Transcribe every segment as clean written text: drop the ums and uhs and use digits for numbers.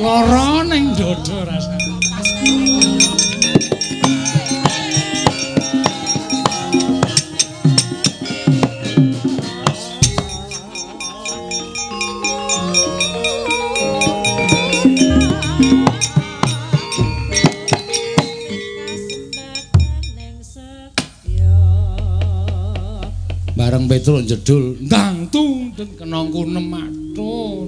Lara ning dodo rasane. Bareng Petruk jedul ndang tung den kena kunem atuh.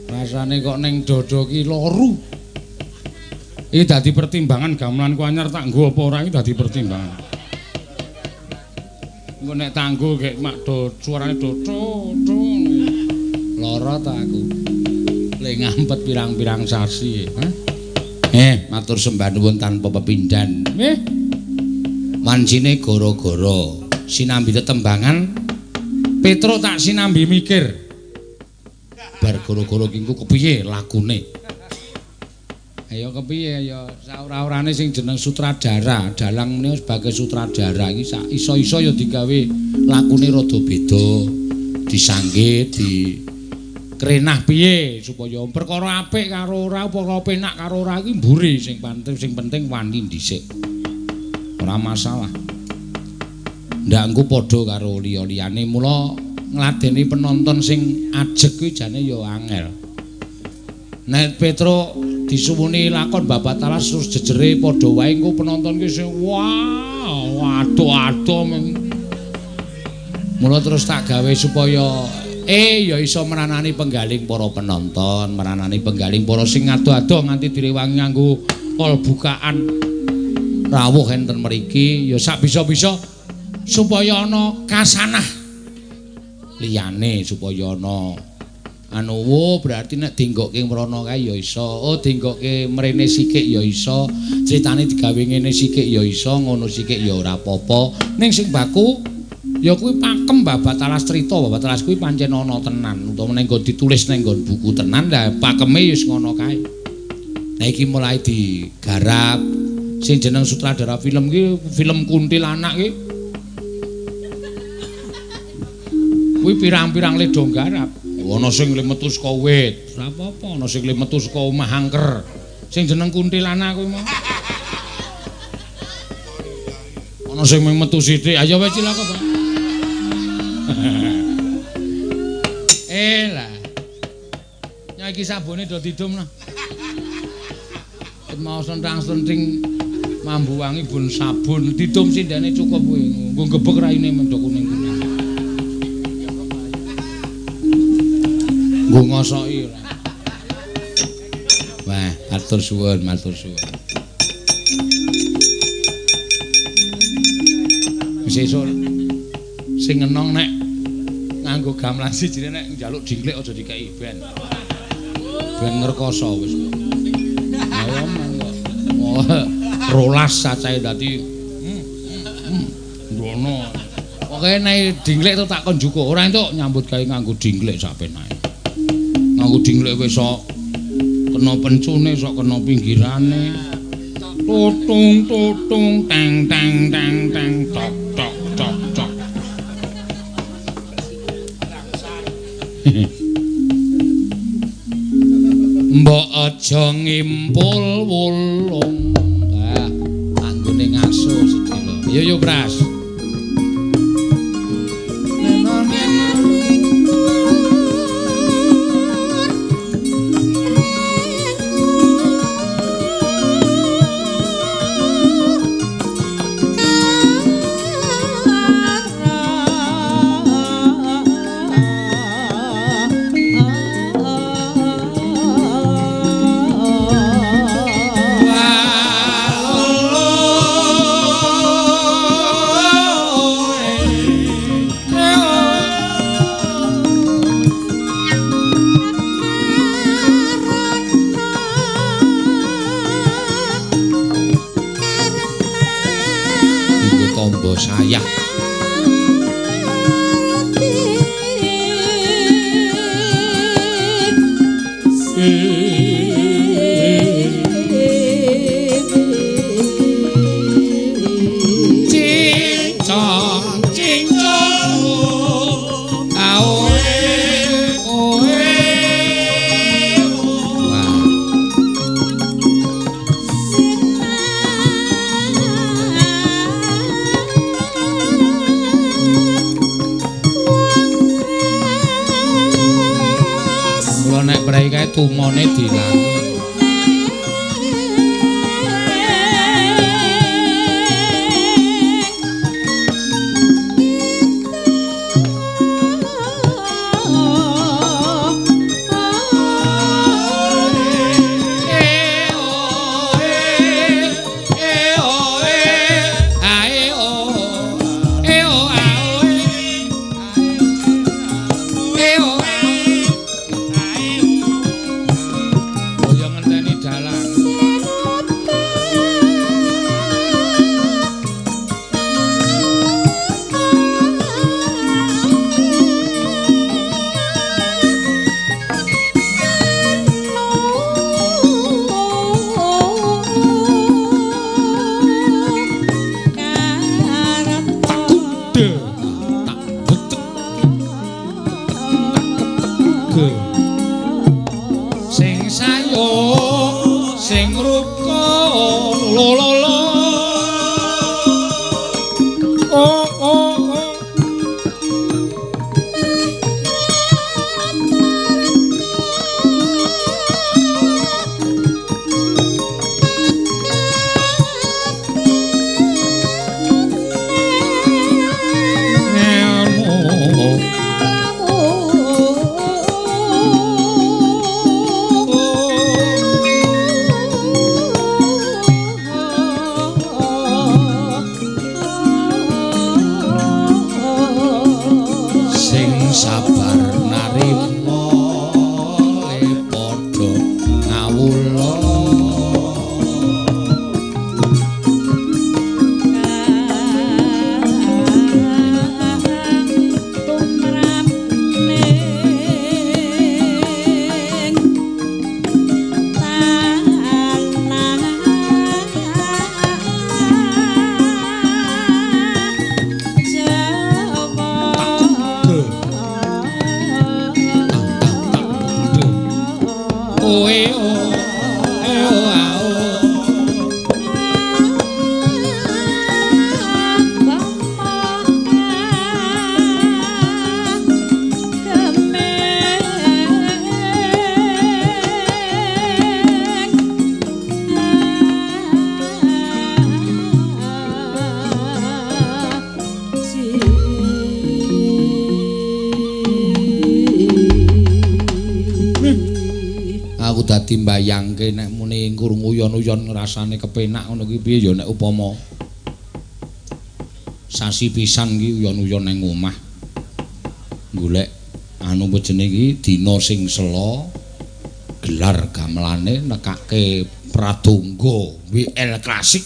Rasane kok ning dada ki loru. Iki dadi pertimbangan gamelanku anyar tak nggo apa ora iki dadi pertimbangan. Engko nek tanggo gek mak do suarane do. Lara ta aku. Lek ngampet pirang-pirang sasi. Matur sembah nuwun tanpa pepindhan. Nggih. Wancine gara-gara sinambi tetembangan Petruk tak sinambi mikir bar gara-gara kingku kepiye lakune ayo kepiye ya saora-orane sing jeneng sutradara dalang meneh sebagai sutradara iki sak iso-iso ya digawe lakune rada beda disangge di krenah piye supaya perkara apik karo ora perkara penak karo ora iki mburi sing penting wani dhisik. Ora masalah. Ndakku padha karo liya-liyane mula ngladeni penonton sing ajeg kuwi jane ya angel. Nek Petruk disuwuni lakon Babat Talas terus jejere padha wae engko penonton ki sing waduh mula terus tak gawe supaya ya iso meranani penggaling para penonton, meranani penggaling para sing ado-ado nganti direwangi nganggo kol bukaan. Rawuh enten mriki ya sak bisa-bisa supaya ana kasanah liyane supaya ana berarti nek dinggokke mrono kae ya iso dinggokke mrene sikik ya iso critane digawe ngene sikik ya iso ngono sikik ya ora apa-apa ning sing baku ya kuwi pakem Babat Talas crita Babat Talas kuwi pancen ana tenan utawa ning ditulis ning buku tenan lah pakeme ya wis ngono kae. Nah iki mulai digarap sing jeneng sutradara film ki film Kuntilanak ki kuwi pirang-pirang le do garap ana sing le metu saka wit ora apa-apa ana sing le metu saka omah angker sing jeneng Kuntilanak kuwi mah ana sing metu sithik ayo wae cilaka Pak lah iki sabune do didum lah mau sentrang-senting mambu wangi bun sabun didum sindane cukup kuwi nggo gebek raine mendok kuning-kuning nggo ngosoki wah matur suwun sesuk sing enong nek nganggo gamelan siji nek njaluk dingklek aja dikeki ben ngrekoso wis ayo monggo rolas cacahe dadi ngono pokoke nek dingklek to tak kon jukuk ora entuk nyambut gawe nganggo dingklek sak penake nganggo dingklek wis sok kena pencune sok kena pinggirane tutung tang tok mbok aja ngimpul wulung anggone ngaso sedina yo Bras Wow. kiai kae tumone dilangi. Mbayangke nek muni krungu uyon-uyon rasane kepenak ngono ki piye ya nek upama sasi pisan ki uyon-uyon nang omah golek anu bejene iki dina sing sela gelar gamelane nekake pradonga WL Klasik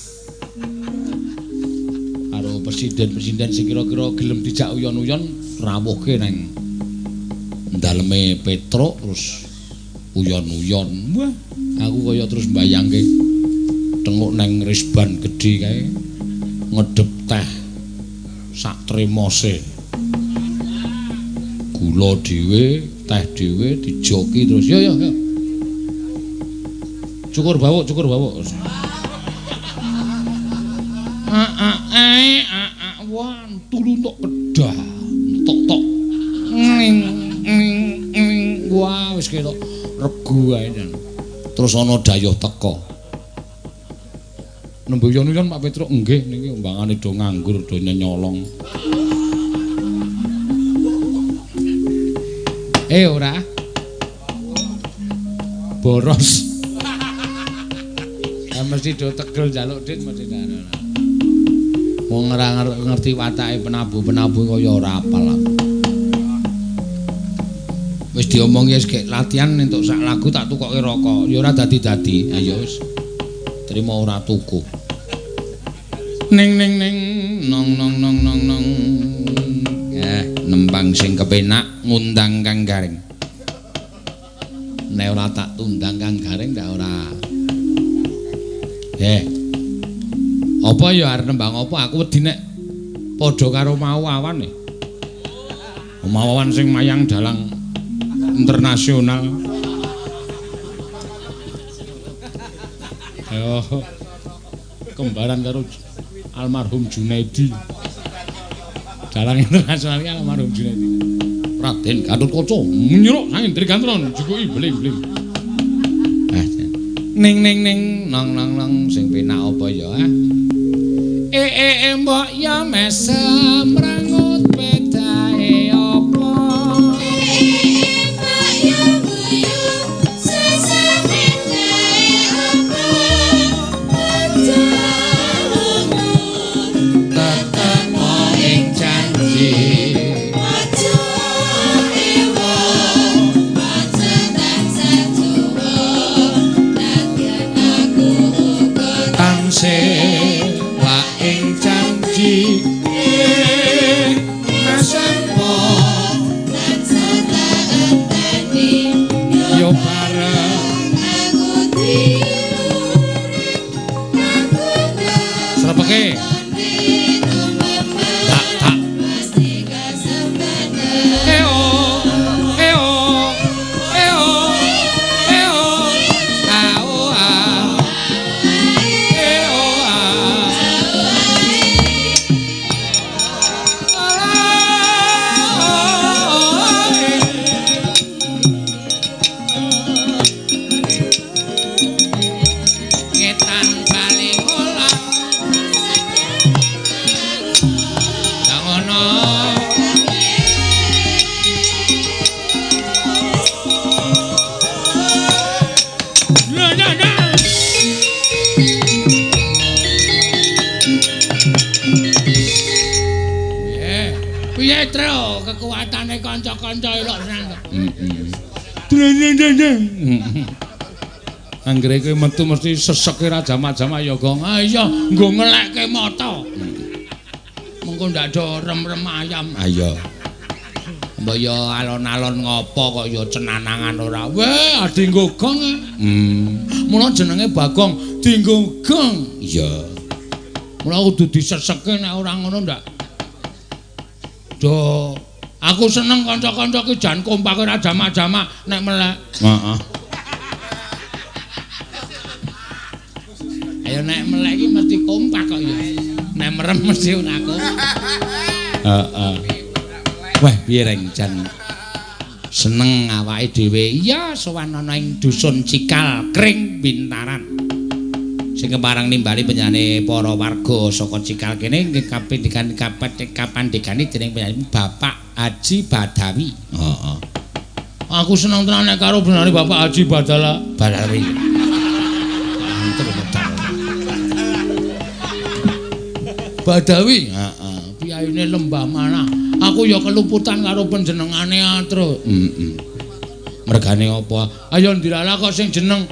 karo presiden-presiden sing kira-kira gelem dijak uyon-uyon rawuhke nang daleme Petruk terus uyon-uyon. Wah, aku kaya terus mbayangke tenguk nang risban gedhe kae ngedep teh sak tremose. Gula dhewe, teh dhewe dijoki terus yo. Cukur bawuk. Wah, turu tok kedah. Tok. Wah, wis ketok regu ae. Terus ana dayuh teka. Nembe uyon-uyon Pak Petruk nggih niki umbangane do nganggur do nyolong. Ora. Boros. Mesti do tegel njaluk dit mesti ana. Wong ora ngerti watake penabuh-penabuh kaya ora apal. Wis diomongi wis gek latihan entuk sak lagu tak tukoke rokok. Ya ora dadi-dadi. Ha ya wis. Trima ora tuku. Ning nong. Nembang sing kepenak ngundang Kang Garing. Nek ora tak tundang Kang Garing ndak ora. Apa ya arep nembang apa aku wedi nek padha karo Mawawan e. Mawawan sing mayang dalang internasional. Ayo kembaran karo almarhum Junaidi. Dalang internasional almarhum Junaidi. Raden Gatotkaca menyerok saking Trigantron jukuki bling-bling. Ning nang sing penak apa ya? Mbok ya mesem rangut pedae apa? Mbok ya guyu sesame pedae apa? Tetep ing janji. Sewa ing janji masempo yo bareng serapake tak kekuatane kanca-kanca elok tenan kok. Anggere kowe metu mesti seseke ra jamak-jamak ya, Gong. Ah iya, nggo ngelekke mata. Mengko ndak do rem-rem ayam. Ah iya. Mbok ya alon-alon ngopo kok ya cenanangan ora. Weh, dienggo gong. Mula jenenge Bagong, dienggo gong. Iya. Mula kudu diseseke nek ora ngono ndak. Do aku seneng kanca-kanca ki jan kompak ora jamak-jamak nek melek. Heeh. Ayo nek melek iki mesti kompak kok ya. Nek merem mesti ora kompak. Heeh. Wah, piye reng jan seneng awake dhewe. Iya, sowan ana ing dusun Cikal Kring Bintaran. Sing keparang nimbali penyanyi para warga saka Cikal kene nggih kapandhegani dening penyanyi Bapak Haji Badawi. Heeh. Aku seneng tenan nek karo penyanyi Bapak Haji Badawi. Badawi, heeh. Piyaine Lembah Manah. Aku ya keluputan karo panjenengane atro. Mergane apa? Ayo ndilalah kok sing jeneng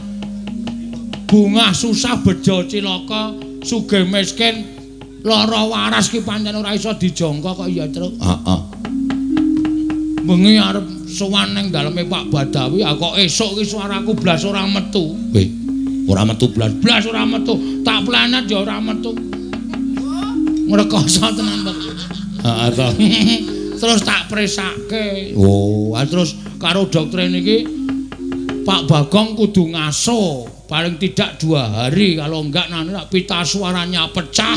Bungah susah bejo cilaka sugih miskin lara waras ki pancen ora iso dijangka kok ya Truk. Heeh. Bengi arep sowan ning daleme Pak Badawi kok esuk ki suaraku blas ora metu. Weh, ora metu blas ora metu. Tak planet ya ora metu. Ngrekoso tenan kok. Heeh to. Terus tak presake. Oh, terus karo dokter niki Pak Bagong kudu ngaso. Paling tidak 2 hari, kalau enggak nanti pita suaranya pecah,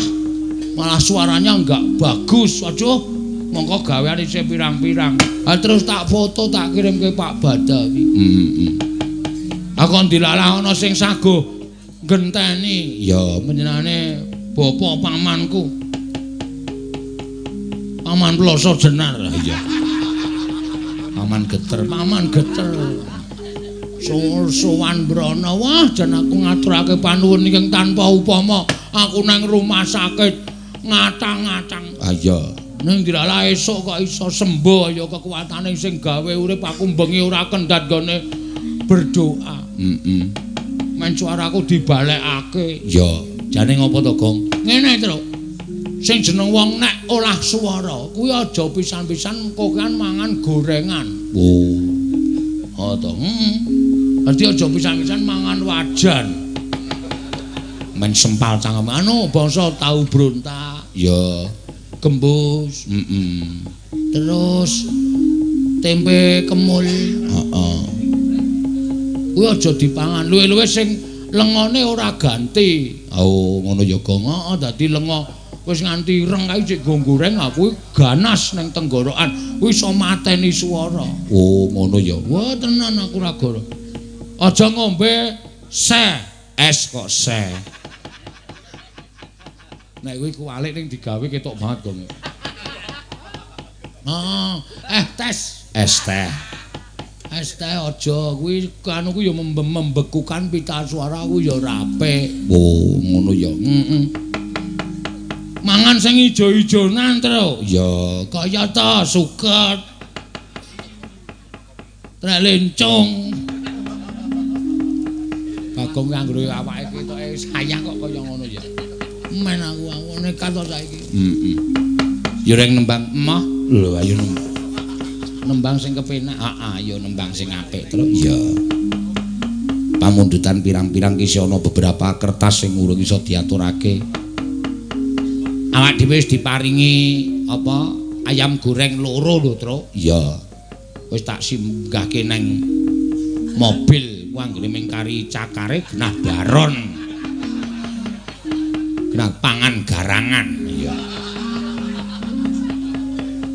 malah suaranya enggak bagus. Aduh, mongko gawean isih pirang-pirang. Terus tak foto tak kirim ke Pak Badawi. Aku dilalah ana sing sago ngenteni. Ya menjenane bapa pamanku. Paman Ploso Jenar. Iya. Paman geter. Sowan brana wah jan aku ngaturake panuwun ingkang tanpa upama aku nang rumah sakit ngacang-ngacang. Ah iya ning dilalah esuk kok iso sembuh ya kekuatane sing gawe urip aku bengi ora kendhat gone berdoa. Men suaraku dibalekake. Ya jane ngopo to Gong? Ngene Truk. Sing jeneng wong nek olah swara kuwi aja pisan-pisan engko kan mangan gorengan. Oh to. Berarti aja pisan-pisan mangan wajan. Men sempal cangkem anu bangsa tahu brontak. Ya, gembus. Terus tempe kemul. Heeh. Kuwi aja dipangan. Luwe-luwe sing lengone ora ganti. Oh, ngono ya Gong. Heeh, dadi lenga Wis nganti ireng kae cek go goreng aku ganas ning tenggorokan. Kuwi iso mateni swara. Oh, ngono ya. Wah, tenan aku ra goro. Aja ngombe es kok se. Nek kuwi kualik ning digawe ketok banget kok. Es teh. Es teh aja kuwi anu ku ya membekukan pita suara ku ya ora apik. Oh, ngono ya. Mangan sing ijo-ijonan tro. Ya, kaya ta suket. Trek lencung. Bagong anggere awake ketoke sayang kok kaya ngono ya. Men aku nekat to saiki. Ya reng nembang emoh. Lho ayo nembang sing kepenak. Ya nembang sing apik tro. Ya. Pamundutan pirang-pirang ki ana beberapa kertas sing urung iso diaturake. Awak dhewe wis diparingi apa ayam goreng loro lho, Tru. Iya. Wis tak singgahke nang mobil ku anggere mingkari cakare genah baron. Genah pangan garangan. Iya.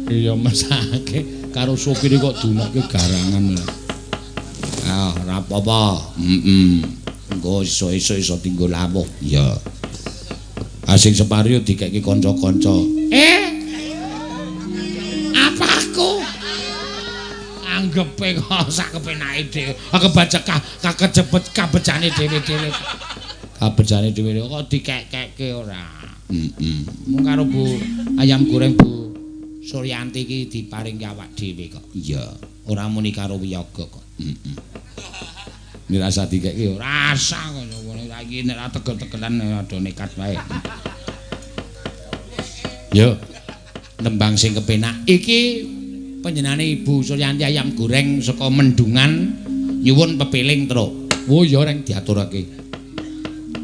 Iya mesake karo sopire kok dunokke garangan lho. Ora apa-apa. Engko esuk-esuk iso tinggo lawuh. Iya. Asing separio dikeki kanca-kanca. Apa aku? Anggepe kok sak kepenake dhewe. Kebajak kakejebet kabejane dhewe-dhewe. Kabejane dhewe kok dikek-kekke ora. Mung karo Bu ayam goreng Bu Suryanti iki diparingke awak dhewe kok. Iya, ora muni karo Wiyaga kok. Ini rasa dikeki rasa kok ngene saiki nek ora tegel-tegelan ado nekat wae. Yo. Nembang sing kepenak iki panjenengane Ibu Suryanti ayam goreng saka Mendungan nyuwun pepiling tru. Oh ya reng diaturake.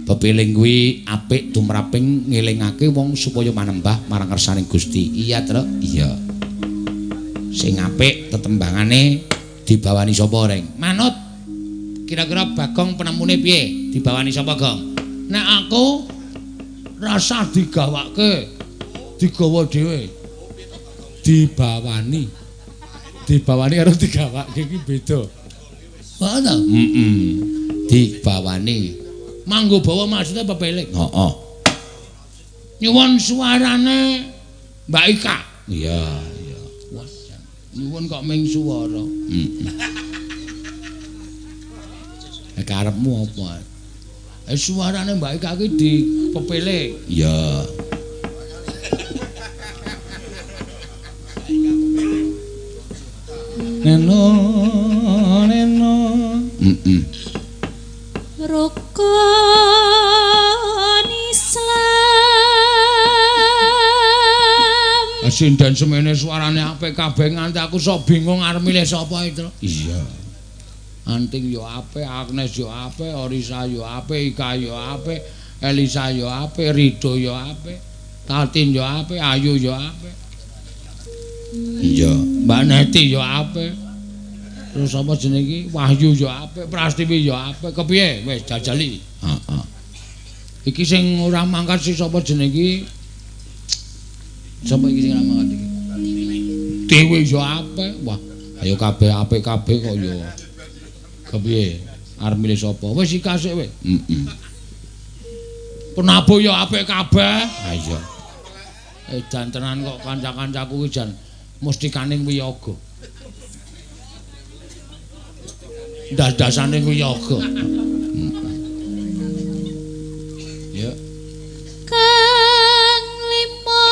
Pepiling kuwi apik tumraping ngelingake wong supaya manembah marang kersaning Gusti. Iya tru. Iya. Sing apik tetembangane dibawani sapa reng? Manut kira-kira Bagong penemune piye? Dibawani sapa, Gong? Nek aku rasa digawake, digawa dhewe. Dibawani. Dibawani karo digawake iki beda. Heeh ta? Dibawani. Manggo bawa maksudnya pepeling. Heeh. Nyuwun suarane Mbak Ika. Iya, iya. Wah, nyuwun kok ming swara. Karepmu apa? Suarane Mbak Ika iki dipepeling. Iya. Neno. Rukun Islam. Sindan semene suarane apik kabeh nganti aku sok bingung arep milih sapa itu. Iya. Anting yo apik, Agnes yo apik, Orisa yo apik, Ika yo apik, Elisa yo apik, Rido yo apik, Tatin yo apik, Ayu yo apik. Iya, Mbak Neti yo apik. Terus apa jenenge iki? Wahyu yo apik, Prastiwi yo apik. Kepiye? Wis jajali. Heeh. Iki sing ora mangkat si sapa jenenge iki? Sapa iki sing ora mangkat iki? Dewi yo apik. Wah, ayo kabeh apik kabeh kok yo. Kepiye? Arep milih sapa? Wis iki kasik wis. Penabuh ya apik kabeh. Ha iya. Edan tenan kok kanca-kancaku iki jan mustikaning wiyaga. Das-dasane wiyaga. Ya. Kang lima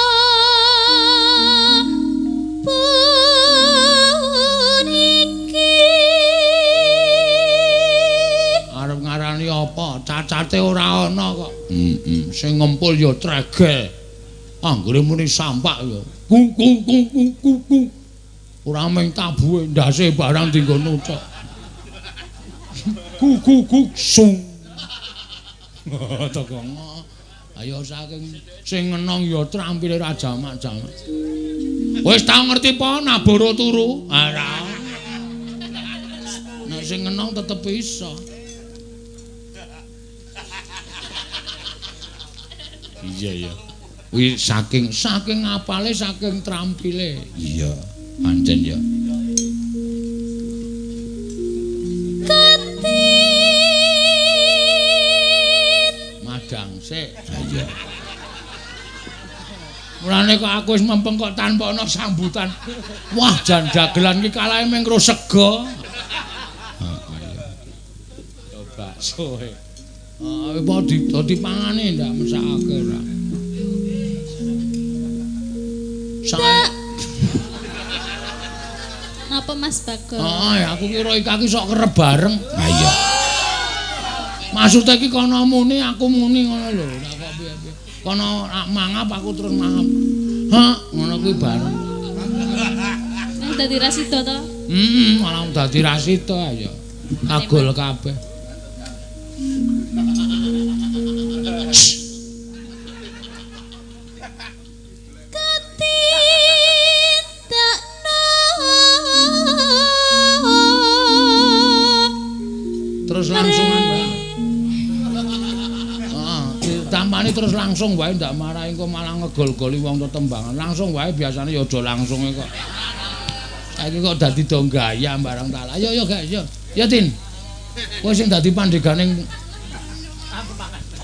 ngarani apa? Cacate ora ana kok. Sing ngempul ya tregel. Anggere muni sampak ya. Ku. Ora mung tabuhe ndase barang dienggo nucuk. Ku sung. Tokong. Ayo saking sing ngenong ya trampile ra jamak-jamak. Wis tau ngerti apa naboro turu? Ora. Nek sing ngenong tetep iso. Iya. Kuwi saking apale saking trampile. Iya, pancen ya. Madang sik. Iya. Mulane kok aku wis mempeng kok tanpa ana sambutan. Wah, jan dagelan ki kalahe mung karo sega. Heeh. Coba soe. Apa dipangane ndak mesake ora. Napa Mas Bagong? Aku kira iki sok kerep bareng. Ha iya. Maksud iki kono muni aku muni ngono lho. Nek kok piye-piye. Kono mangap aku terus mangap. Ngono kuwi bareng. Nang dadi rasida to? Malah dadi rasida ya. Agol kabeh. Terus langsungan wae. Ditampani terus langsung wae ndak marahi kok malah ngegol-goli wong tetembangan. Langsung wae biasane ya aja langsunge kok. Saiki kok dadi do gaya barang tak. Ayo guys, yo. Ya Tin. Kowe sing dadi pandheganing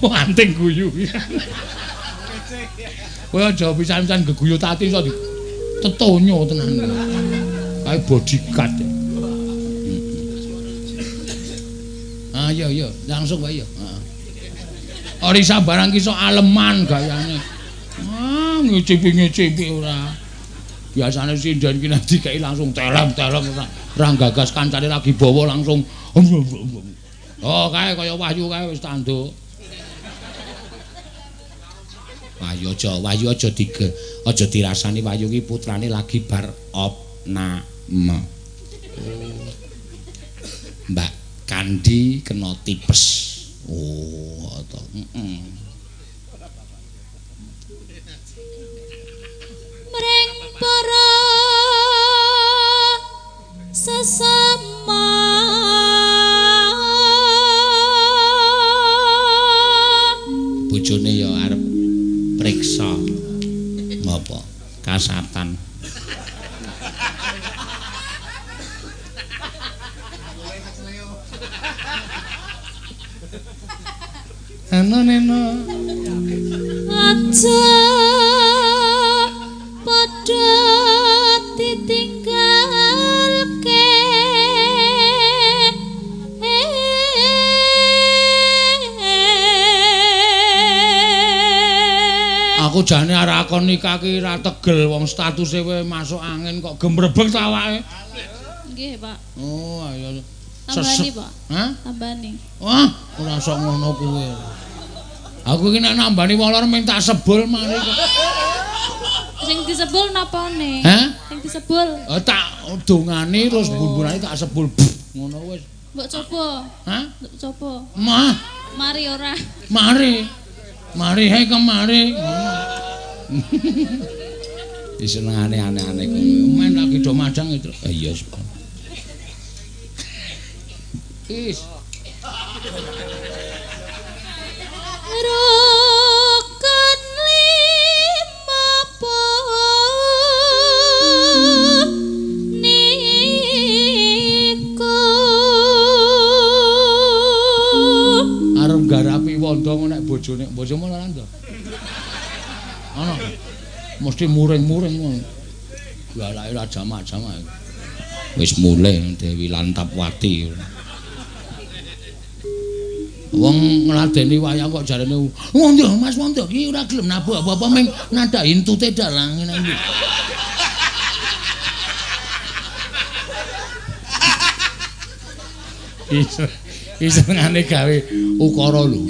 anting guyu. Kowe aja pisan-pisan geguyu tati iso tetonyo tenan. Kae bodyguard. Ayo, langsung wae yo. Heeh. Orisa barang ki sok aleman gayane. Ngicipi ora. Biasane sinden ki nek dikai langsung telem ora gagas kancane lagi bawa langsung. Kae kaya Wahyu kae wis tanduk. Wahyu aja dirasani Wahyu ki putrane lagi bar opname. Mbak Kandi kena tipes. To. Mreng para sesama bojone ya arep priksa ngopo kasatan. Neno aja padha ditinggalke aku jane arek akon nikah ki ra tegel wong statuse wae masuk angin kok gemrebeg ta awake. Nggih, Pak. Oh, ayo. Tambani, Pak. Hah? Tambani. Wah, ora sok ngono kuwi. Aku iki nek nambani molor mung tak sebul mari kok. Sing disebul napane? Hah? Sing disebul. Tak dongani terus bumburane tak sebul. Ngono wis. Mbok coba. Hah? Mbok coba. Mah, Mari ora. mari. Mari hai kemari. Ngono. Disenengane aneh-aneh kuwi. Men lagi do madang itu. Iya, Pak. Is. Rukun lima niku Arep garapi wanda nek bojone bojomu ora ndak. Ana. Mesti muring-muring ngono. Galake ora jamak-jamak. Wis mulih Dewi Lantapwati. Wong ngladeni wayang kok jarene Wanda Mas Wanda iki ora gelem nabuh apa-apa meng nada intute dalang ngene iki. Isengane gawe ukara lho.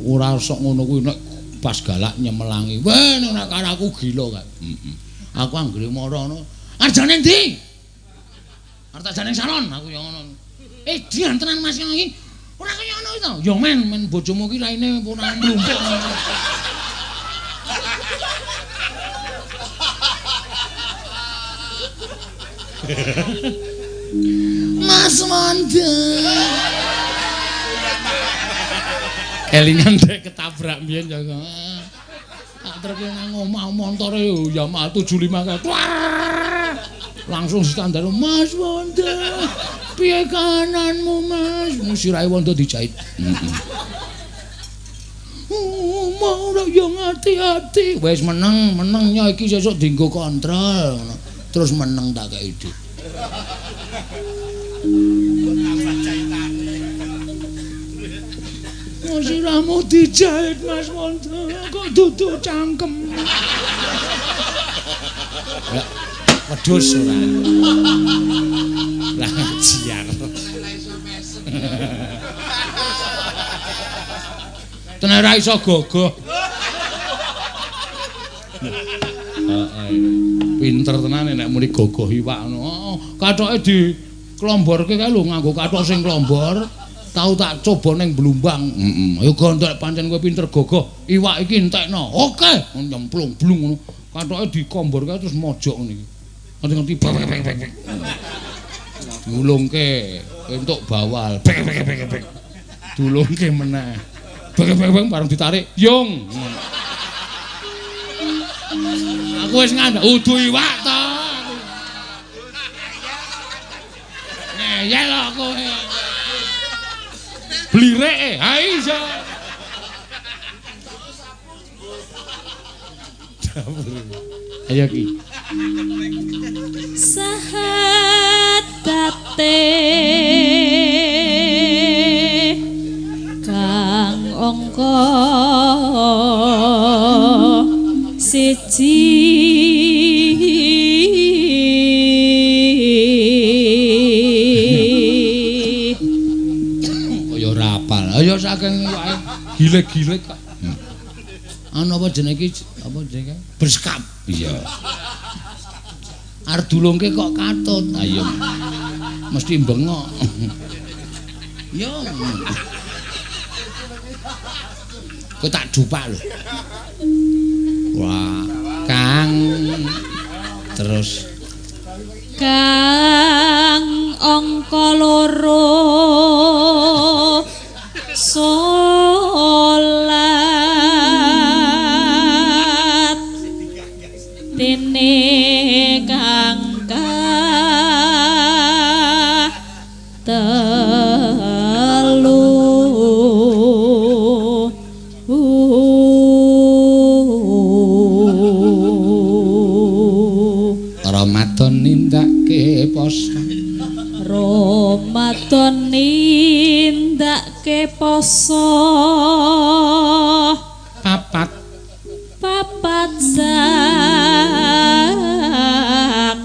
Ora sok ngono kuwi nek pas galak nyemelangi. Wah nek karo aku gila kae. Aku anggere marono. Arjane ndi? Arep jane salon aku ya ngono. Diantenan Mas iki. Ora kaya ngono to. Ya men bojomu ki raine ora mlumpuk. Mas Wanda. Kelingan dek ketabrak mbiyen ya. diantarke nang omah montore Yamaha 75 kae. Langsung standar Mas Wanda. Piye kananmu Mas? Sirahe Wanda dijahit. Mau ora yo ngati-ati. Wis meneng nya iki sesuk dienggo kontrol. Terus meneng tak kei ide. Siramu dijahit Mas Wanda kok dudu cangkem. Ya, wedhus ora. Lah jiar. Tenan ra iso gogoh. Pinter tenan nek muni gogoh iwak ngono. Kathoke di klomborke kae lho nganggo kathok sing klombor. Tau tak coba ning Blumbang. Ayo gondok pancen kowe pinter gogoh. Iwak iki entekno. Oke, nyemplung-blung ngono. Kathoke dikombor kae terus mojok ngene iki. Ngerti-ngerti bek. Dulungke entuk bawal. Bek. Dulungke meneh. Bek bareng ditarik. Yung. Aku wis ngandhak udu iwak to. Ngeyel kok kowe. Blireke, ha iso. Ayo ki. Sahatate kang angka siji Ayo saking wae gilek-gilek kok. Ana apa jenenge iki? Apa jenenge? Berskap. Iya. Arep dulungke kok katut. Ayo. Mesti bengok. Yo. Kok tak dupak lho. Wah, Kang. Terus Kang angka loro salat dene kang telu Ramadan nindake poso Ramadan nindake poso papat zakat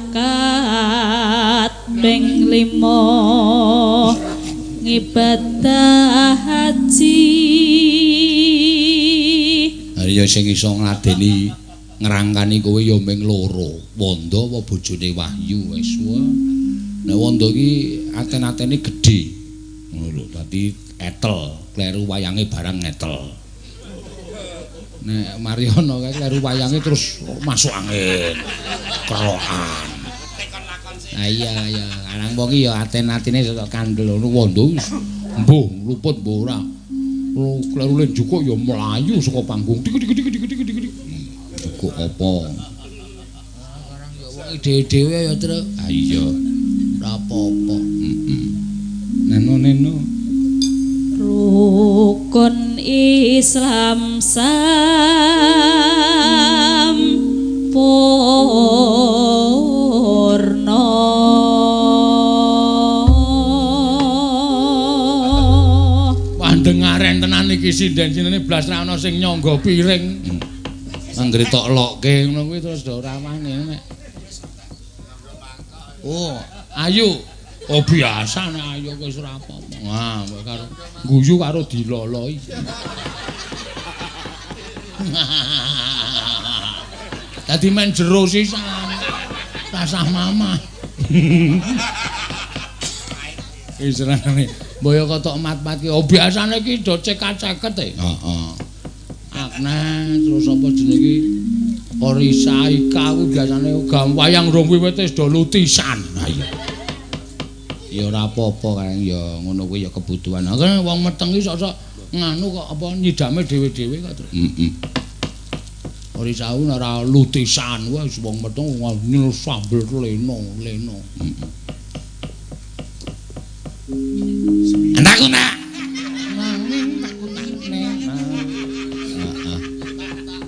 ping 5 ngibadah haji. Ya sing iso ngladeni ngrangkani kowe ya mung loro, Wanda apa bojone Wahyu wis wae. Nek Wanda iki aten-atene gedhe. Ngono lho, dadi etel, kleru wayange barang etel. Nek Mariono kae kleru wayange terus masuk angin. Kerokan. Ah iya, arang wong iki ya aten-atene kandel ngono Wanda wis mbuh luput mbuh ora. Kleru len jukuk ya mlayu saka panggung. Dik. Jukuk apa? Sekarang ya wong dhewe-dhewe ya, Tru. Ah iya. Ora apa-apa. Neno. Rukun Islam sampurna. Pandengaren tenan iki sinden-sindene blas ra ana sing nyangga piring. Anggere tok lokke ngono kuwi terus do ora wani nek. Oh, ayu. Oh biasa nek ayu wis ora apa-apa. Wah, karo guyu karo diloloi. Dadi men jero sisan. Rasah mama. Israne boyo kotok mat-mat ki. Oh biasane ki do cekat-ceket e. Heeh. Agnes terus apa jenenge iki? Orisa Ika kuwi biasane wayang rong wiwit wis do lutisan. Ha iya. Ya ora apa-apa Kang ya ngono kuwi ya kebutuhan. Kan wong meteng iki sok-sok nganu kok apa nyidame dhewe-dhewe kok. Ora sawu ora lutisan wis wong metu nyel sambel leno. Anakku nak.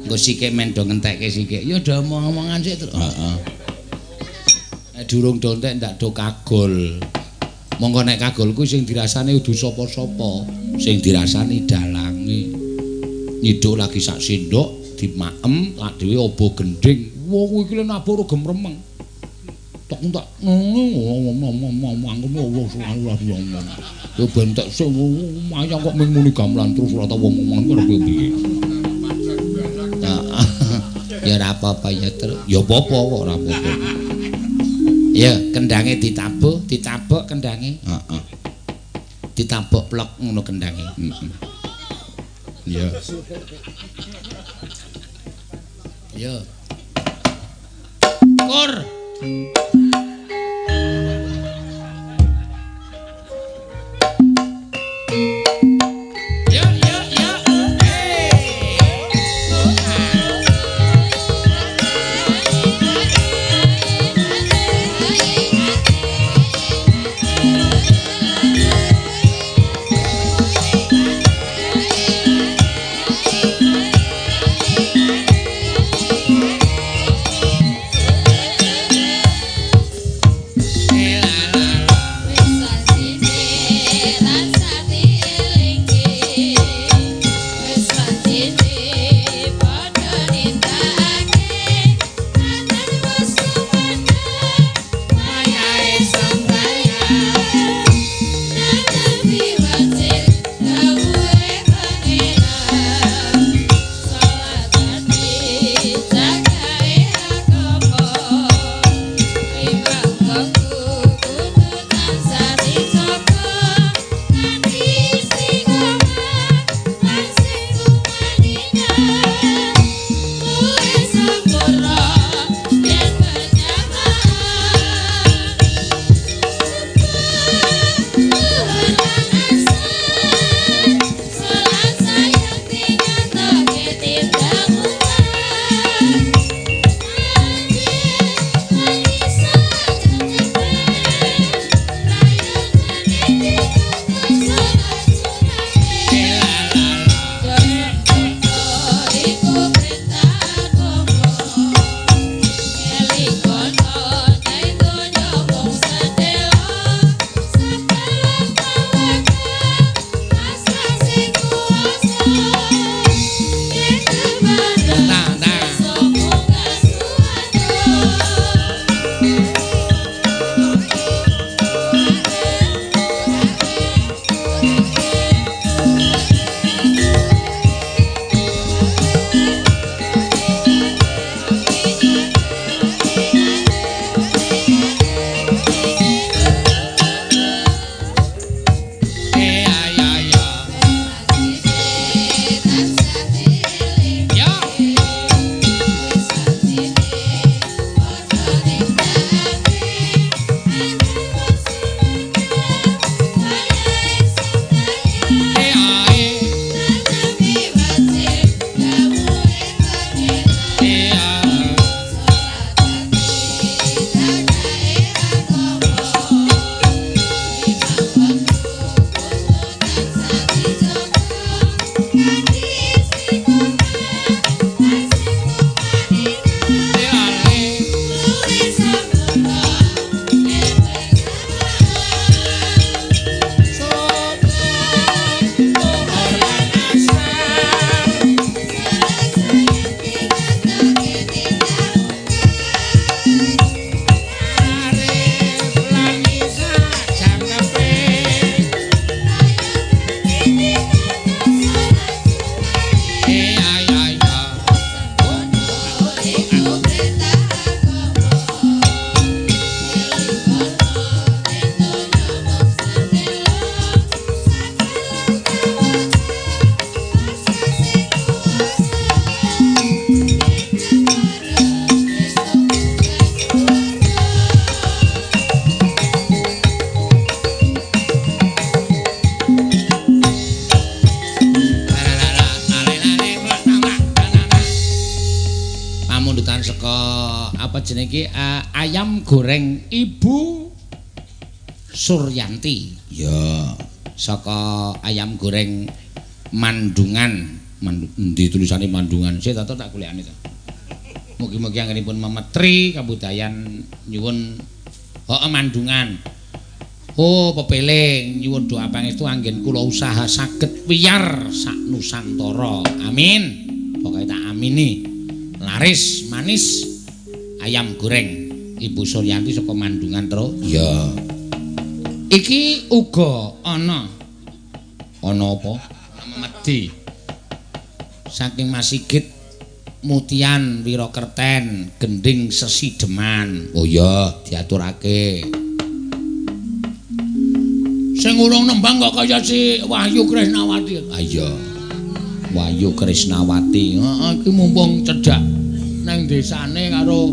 Engko sik men do ngentekke sik. Ya do omong-omongan sik terus. Heeh. Nek durung do entek ndak do kagol. Monggo nek kagol kuwi sing dirasani udu sapa-sapa, sing dirasani dalange. Nyiduk lagi sak sendok dimaem lak dhewe obo gending. Wah kuwi iki lho nabur gemremeng. Tak yo bentek sing mayang kok mung muni gamelan terus ora tau ngomong karo piye. Ya ora apa-apa ya terus. Ya apa-apa kok ora apa-apa. Ya kendange ditabuk kendange. Heeh. Ditabuk plek ngono kendange. Ya. Ya. Kur. apa jenenge iki ayam goreng Ibu Suryanti. Ya, saka ayam goreng Mandungan. Endi tulisane Mandungan? Sik tak golekane to. Mugi-mugi anggenipun memetri kabudayan nyuwun Mandungan. Oh, pepeling nyuwun doa pangestu anggen kula usaha saged wiyar sak Nusantara. Amin. Pokoke tak amini. Laris manis ayam goreng Ibu Suryanti saka Mandungan terus. Ya. Iki uga ana apa? Medhi. Saking Mas Sigit Mutian Wirakerten Gending Sesideman. Oh ya, diaturake. Sing urung nembang kok kaya si Wahyu Krisnawati. Ah iya. Wahyu Krisnawati. Heeh, iki mumpung cedhak nang desane karo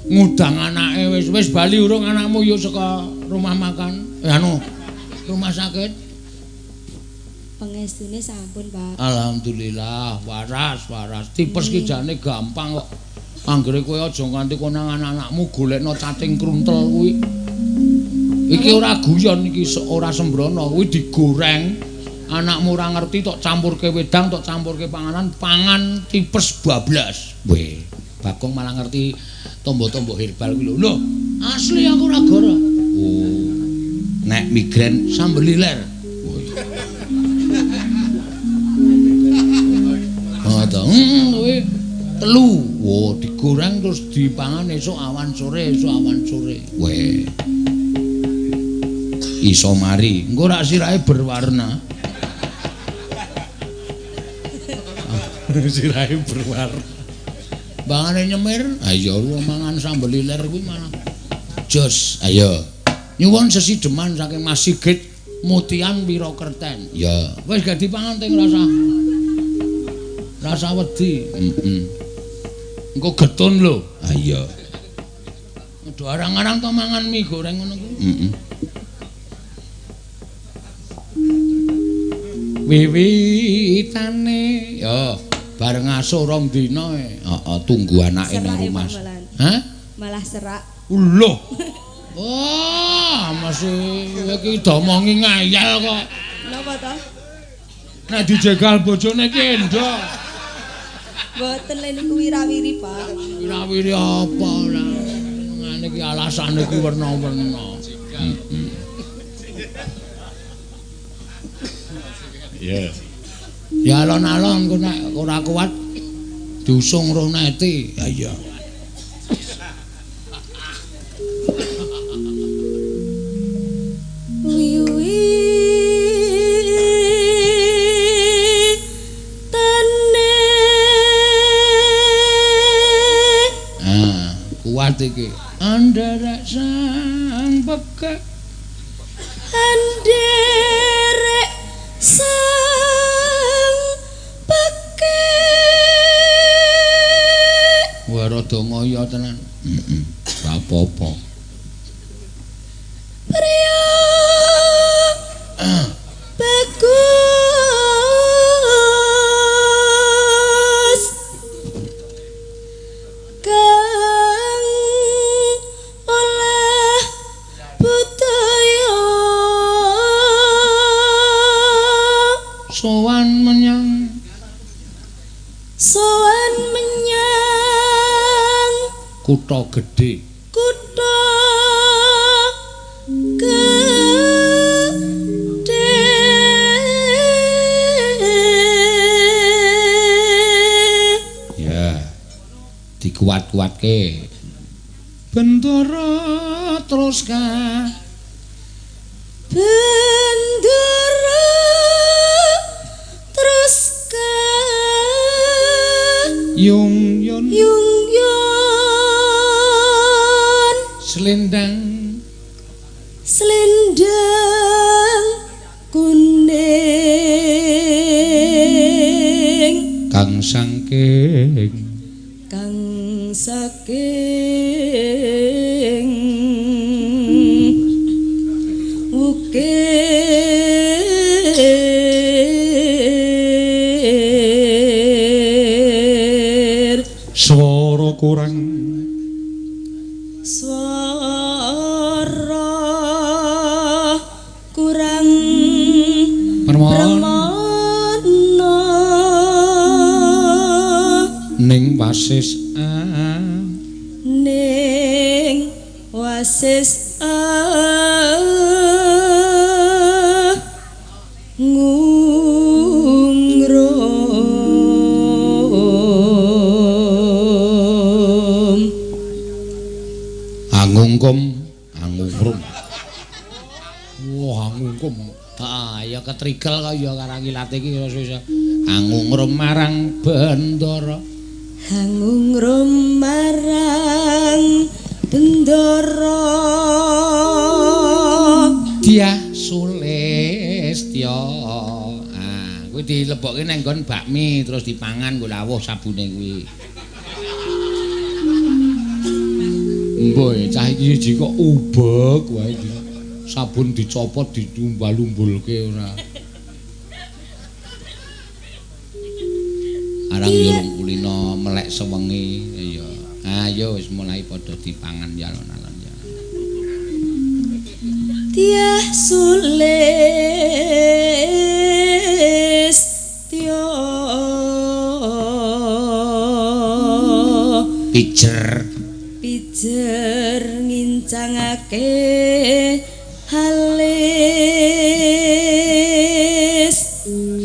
ngudang anake wis bali urung anakmu yo saka rumah makan. Rumah sakit. Pengestune sampun, Pak. Alhamdulillah, waras. Tipes ki jane gampang kok. Anggere kowe aja nganti konangan anakmu golekno cacing kruntel kuwi. Iki ora guyon iki ora sembrono, kuwi digoreng. Anakmu ora ngerti tok campurke wedang, tok campurke pangan tipes bablas. Weh, Bagong malah ngerti tombo-tombo herbal kuwi lho. Lho, asli aku ora gara. Oh. Nek migrain sambel liler. Oh, to. Kuwi telu. Oh, digoreng terus dipangan esuk awan sore. Weh. Iso mari, engko rak sirahe berwarna. Sirahe berwarna. Bangane nyemir, ayo lu mangan sambel liler kuwi malah jos. Ayo. Nyuwun sesideman saking Mas Sigit Mutian Wirakerten. Ya, wis gak dipangan teng rasa wedi. Engko getun lho. Ah iya. Aduh arang-arang to mangan mie goreng ngono kuwi. Wiwitane ya bareng asuh rong dina tunggu anake nang rumah. Hah? Malah serak. Lho. Wah, masih iki domongi ngayal kok. Napa to? Nek dijegal bojone ki endho. Mboten lha niku wirawiri, Pak. Wirawiri apa lah. Ngene iki alasane ki werna-werna. Ya. Ya alon-alon kok nek ora kuat diusung roh nete. Ya iya. Kuat iki. Andara sang bekak. Anderek sang bekak. Wah rada ngoyo tenan. Ora apa-apa. Priya. Bagus. Kang olah budaya. Sowan menyang kutha gedhe. Kutha gedhe. Ya. Dikuat-kuatke. Bendara terus ka. Bendara terus ka. Yung yon. Selendang kuning kang saking ukir swara kurang wasis ning wasis angungrum wah angungkum ya ketrigel kaya karang ilate iki angungrum marang Bendara angungrum marang Bendara Dyah Sulistya kuwi dilebokke nang nggon bakmi terus dipangan nggo lawuh sabune kuwi Mboh cah iki siji kok ubek wae iki. Sabun dicopot diumbal-umbulke ora. Arang yo kulino melek sewengi ya. Ayo wis mulai padha dipangan ya alon-alon ya. Dyah Sulistya pijer ngincangake halis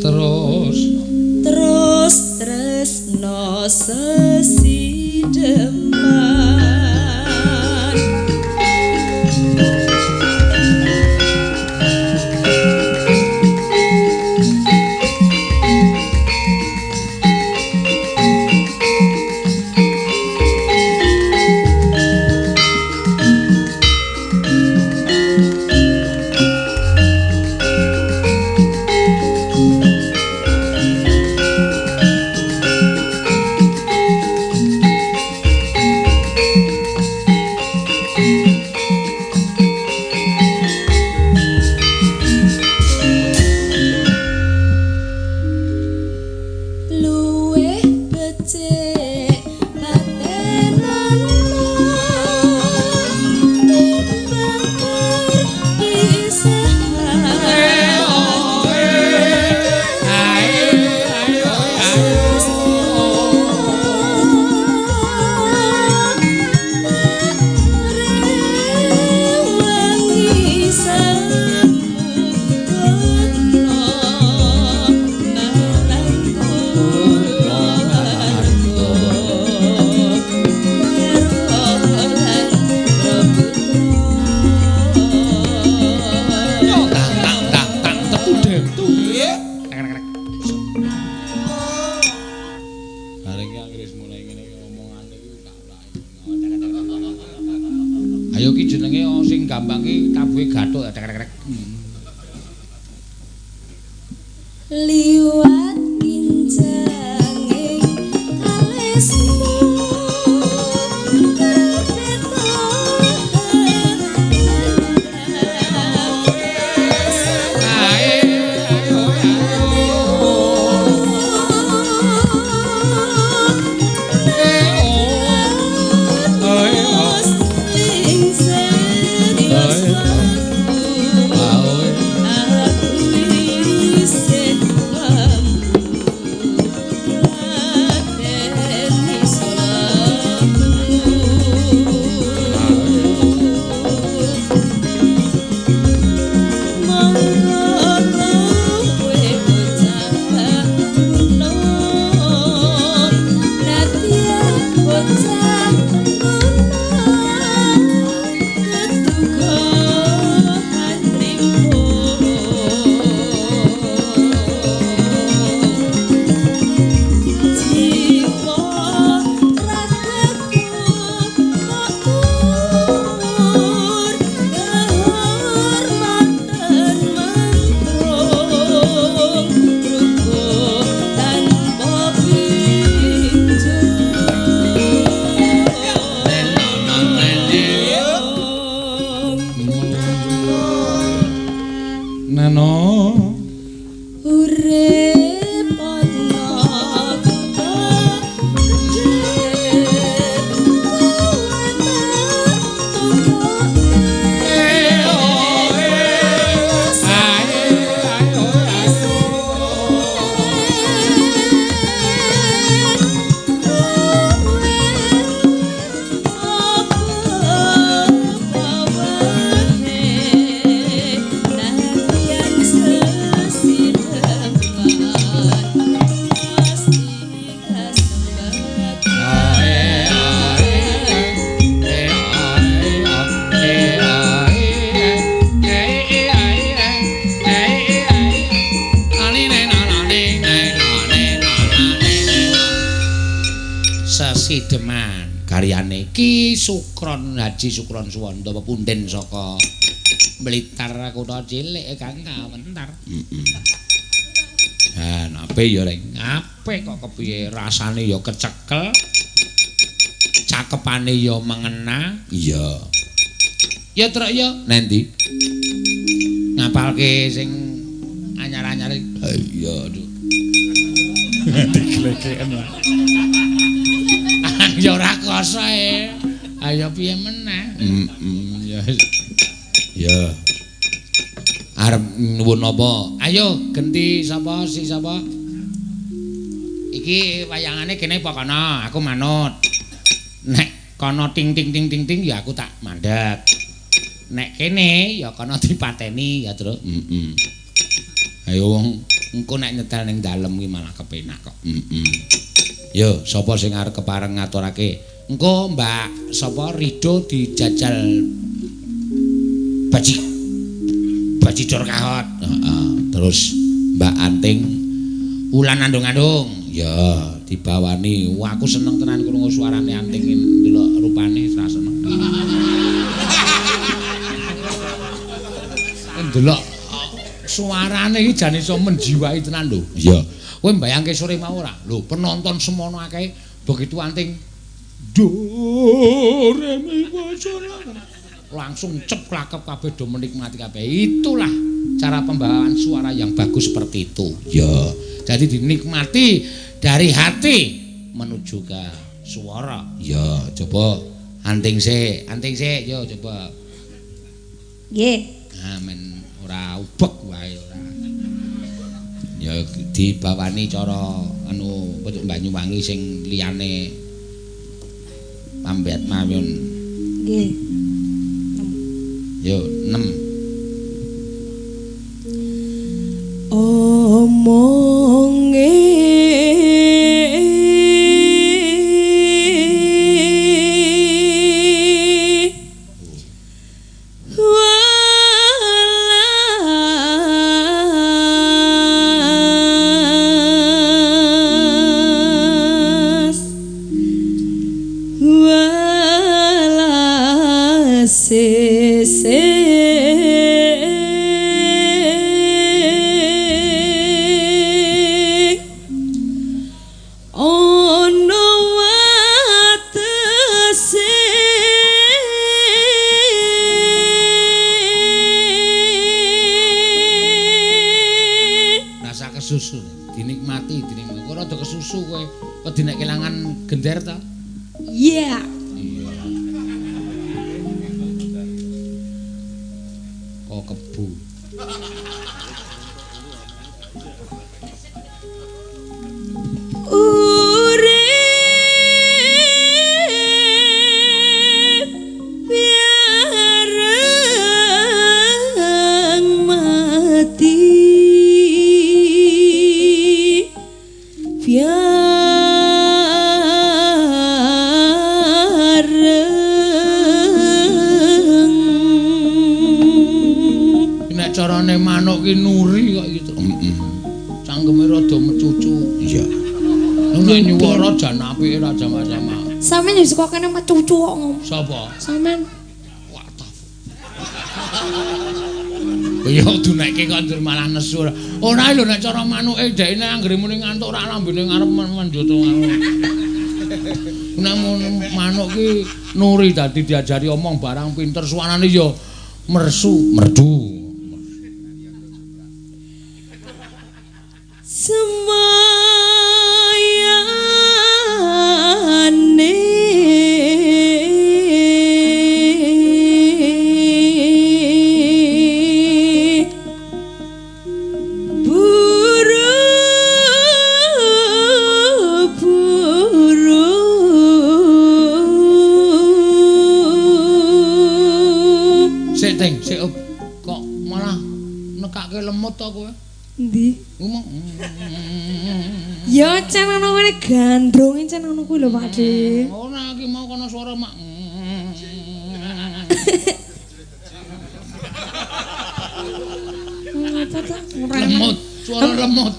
terus tresno sesideman liwat kincange alismu Sideman karyane Ki Sukron Haji Sukron Suwanda pepunden saka Blitar kutha cilik Kang kawentar. Ha nape ya reng apik kok kepiye rasane ya kecekel cakepane ya mengena iya ya truk ya nendi ngapalke sing anyar-anyar iya aduh diglekeken ya ora koso ayo piye meneh ya arep nuwun apa ayo genti sapa si sapa iki wayangane kene apa kana aku manut nek kana ting ting ting ting ting ya aku tak mandeg nek kene ya kana dipateni ya Tru ayo wong engko nek nyetel ning dalem ki malah kepenak kok yo sapa sing arep kepareng ngaturake engko Mbak sapa Rido dijajal Bacidor kahot terus Mbak Anting Wulan andung-andung ya dibawani wah aku seneng tenan krungu suarane Anting ndelok rupane ra seneng ndelok suarane iki jan iso menjiwai tenan lho iya kowe mbayangke sore mau ora lho penonton semono akeh begitu Anting do re mi fa sol langsung ceplakep kabeh do menikmati kabeh. Itulah cara pembawaan suara yang bagus seperti itu. Ya, jadi dinikmati dari hati menuju ke suara. Ya, coba anting sik, yo coba. Nggih. Nah, men ora ubek wae ora. Ya dibawani cara anu Banyuwangi sing liyane pambet mawon. Nggih. Yo 6 omonge susu dinikmati kok rada kesusu kowe kok dinek kelangan gender ta iya kok kebu carane manuk ki nuri kok gitu. Cangkeme rada mecucu. Iya. Nek nyuwara jan apike ra jama-jama. Sampeyan yo suka kene mecucu kok ngomong. Sapa? Sampeyan. Watah. Ya duneke kok ndur malah nesu. Ora lho nek cara manuke dekne anggere muni ngantuk ora lambene ngarep menjoto ngono. Nek manuk ki nuri dadi diajari omong barang pinter suarane ya merdu. Semayane buru-buru sik kok malah nekake lemut to kowe ndi ngomong ya cen ana kene gandrung cen ana kuwi lho Pak De. Ora iki mau kono suara mak. Apa ta? Lemut, suara lemut.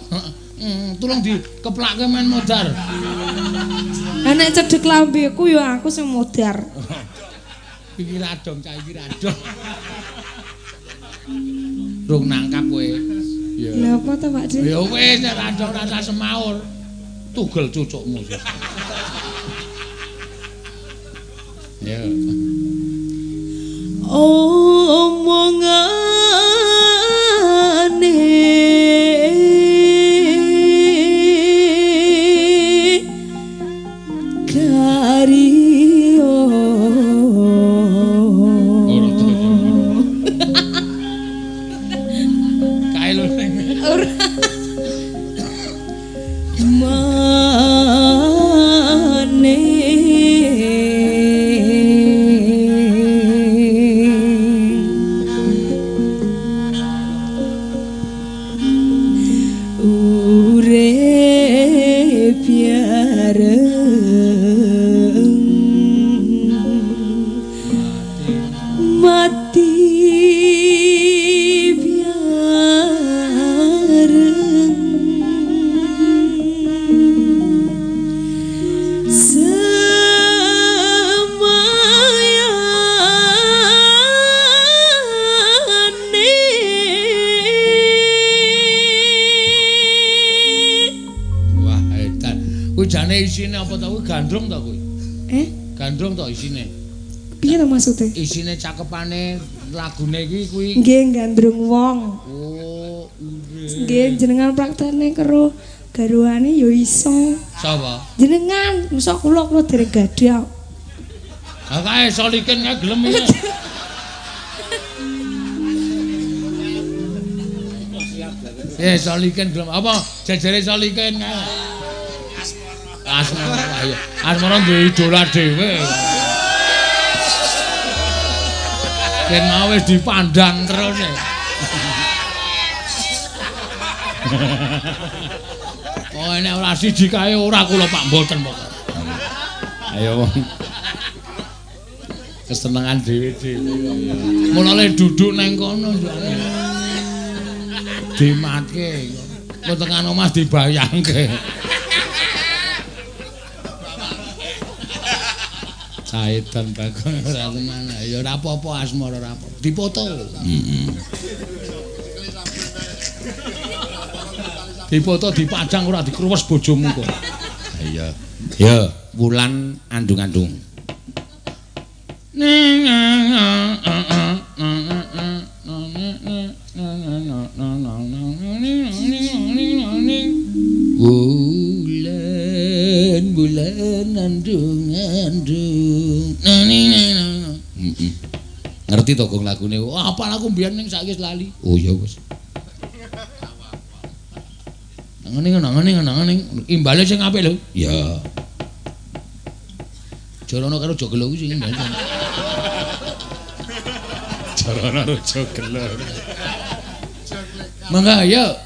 Tolong dikeplake men modar. nek cedhek lambeku ya aku sing modar. Iki radong cah iki radong. Rung nangkap kowe. Ya. Lha apa to, Pak Dik? Ya wis nek radong rasa semaur. Tugel cucukmu. Ya. Omongane Kario Kae lho ning. Mane urip bareng mati Jane isine apa ta kuwi gandrung ta kuwi? Gandrung ta isine? Piye to maksude? Isine cakepane lagune iki kuwi. Nggih gandrung wong. Oh, Nggih jenengan praktene karo garwane ya iso. Sapa? Jenengan mosok kula dereng gadah. Ha kae soliken kae gelem iki. Soliken gelem apa? Jejere soliken kae. Asmara ayo. Asmara duwe idola dhewe. Yen mau wis dipandang terus. Oh nek ora siji kae ora kula Pak mboten pokok. Ayo wong. Kesenengan dhewe-dhewe. Mulane duduk nang kono jane. Dimatke. Kok tekan omah dibayangke. Saedan Bagong ora tenan. Ya ora apa-apa asmara ora apa. Dipoto. Dipoto dipajang ora dikruwes bojomu kok. Iya. Ya, wulan andung-andung. Bulan andung-andung. Ngerti to gong lagune? Wah, apal aku mbiyen ning saiki wis lali. Oh ya wis. Nangane. Imbale sing apik lho. Ya. Jorono karo jogelo kuwi sing imbale. Jorono karo jogelo. Mangga ayo.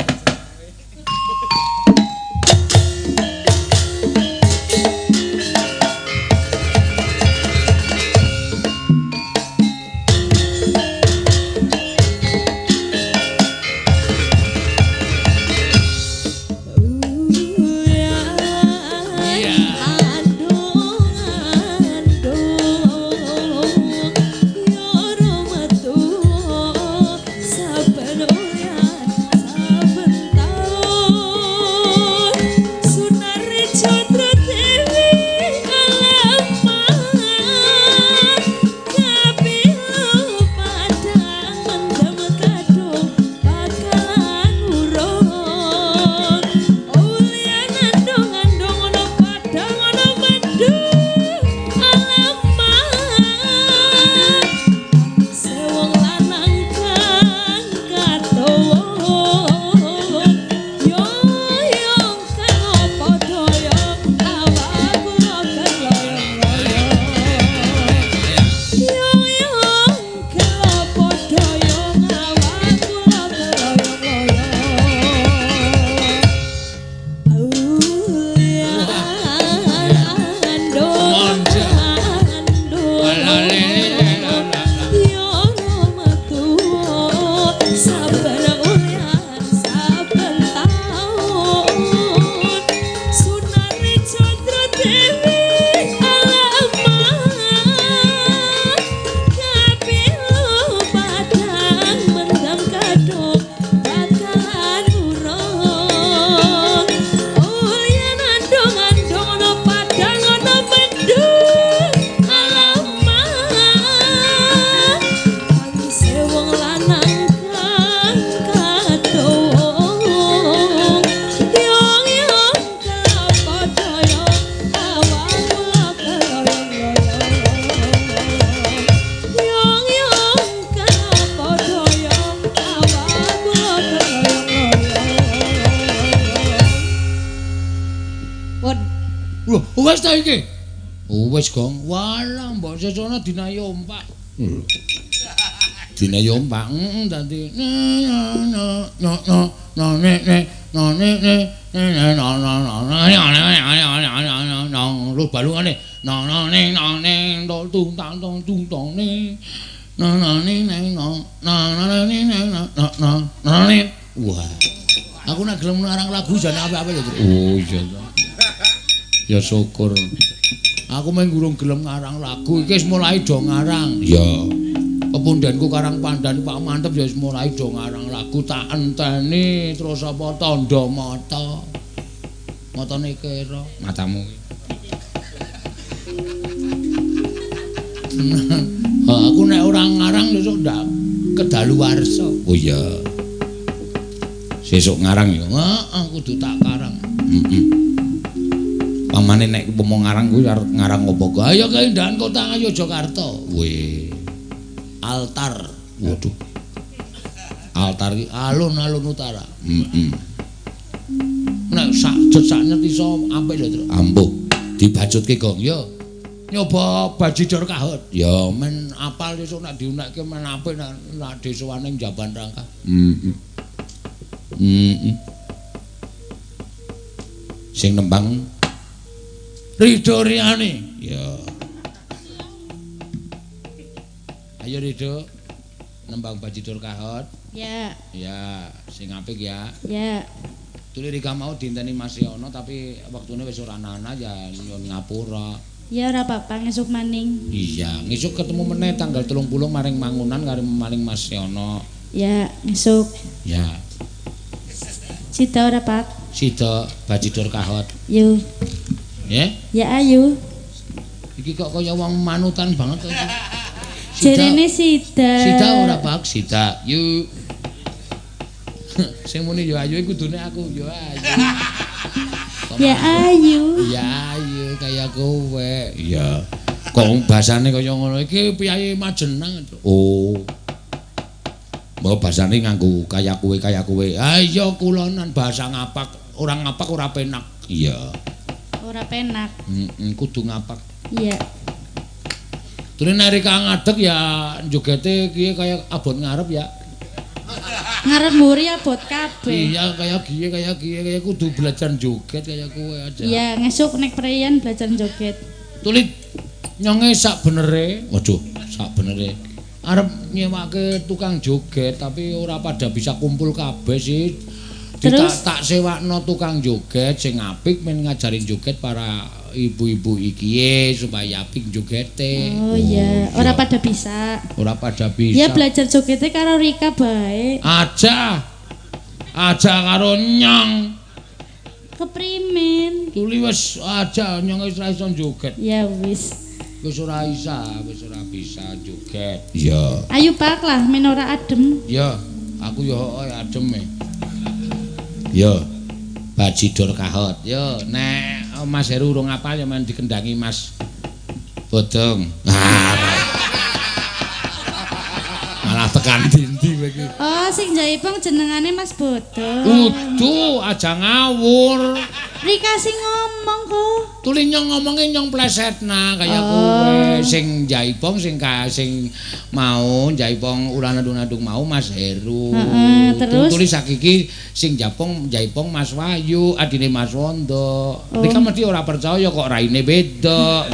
Saben Wah, wis ta iki? Wis, Gong. Walah, mbok sesana dina ompak. Dina ompak, dadi lu balungane wah aku nek gelem ngarang lagu jane apik-apik lho. Oh iya to. Ya syukur. Aku mung gurung gelem ngarang lagu iki wis mulai do ngarang. Ya. Kepundhenku Karang Pandan Pak Mantep ya wis mulai do ngarang lagu tak enteni terus apa tandha mata. Matane kira matamu. Aku nek ora ngarang besok ndak kedaluwarsa. Oh iya. Sesuk ngarang ya. Heeh, kudu tak karang. Heeh. Pamane nek umpama ngarang kuwi arep ngarang apa kok. Ayo keindahan kota Ngayogyakarta. Weh. Altar. Waduh. Altar iki alun-alun utara. Heeh. Nek sak nyet iso apik lho, Tru. Ampuh. Dibajutke, Gong. Ya. Nyoba bajidor kahut. Ya men apal esuk nek diunekke men apik nek desoane Jaban Rangka. Heeh. Heeh. Sing nembang Ridho Riyani. Ya. Ayo Ridho nembang bajidor kahut. Ya. Ya, sing apik ya. Ya. Tuli Rika mau dinteni Mas Yono tapi waktune wis ora ana ya nyuwun ngapura. Ya ora apa-apa ngesuk maning. Iya, ngesuk ketemu meneh tanggal 30 maring mangunan karo maling Mas Yono. Ya, ngesuk. Ya. Sida ora, Pak? Sida bajidor kahot. Yo. Ya? Ya ayu. Iki kok kaya wong manutan banget kok iki. Jerene Sida. Sida ora, Pak, Sida. Yuk. Sing muni yo ayu kudune aku yo ayu. Ya ayu. Ya ayu kaya kowe. Iya. Kok basane kaya ngono iki piyayi Majenang. Oh. Mbok basane nganggo kaya kowe. Ayo kulonan bahasa ngapak, orang ngapak ora penak. Iya. Ora penak. Kudu ngapak. Iya. Terus nek Rika ngadeg ya jogete kiye kaya abot ngarep ya. Ngarep mburi abot kabeh. Iya kaya kiye kudu belajar joget kaya kowe aja. Iya, ngesuk nek preyan belajar joget. Tulit nyonge sak benere. Waduh, sak benere. Arep nyewake tukang joget tapi ora pada bisa kumpul kabeh sih. Terus tak sewakno tukang joget sing apik men ngajarin joget para ibu-ibu iki supaya apik jogete. Oh iya, ora pada bisa. Ora pada bisa. Ya belajar jogete karo Rika bae. Aja karo Nyong. Keprimen. Tuli wis aja Nyong wis ora iso joget. Ya wis. Wis ora bisa joget. Iya. Ayo Pak lah men ora adem. Iya, aku yo adem e. Yo. Bajidor kahot. Yo, nek Mas Heru urung apal ya men dikendangi Mas Bodong. Malah tekan dindi kowe iki. Oh, sing jaipong jenengane Mas Bodong. Kudu aja ngawur. Rika sing ngomong kok. Tuli Nyong ngomongnya Nyong plesetna kaya kowe sing jaipong sing mau jaipong ulanadung-adung mau Mas Heru. Terus tuli sakiki sing jaipong Mas Wahyu, adine Mas Wondo. Rika mesti ora percaya kok raine beda.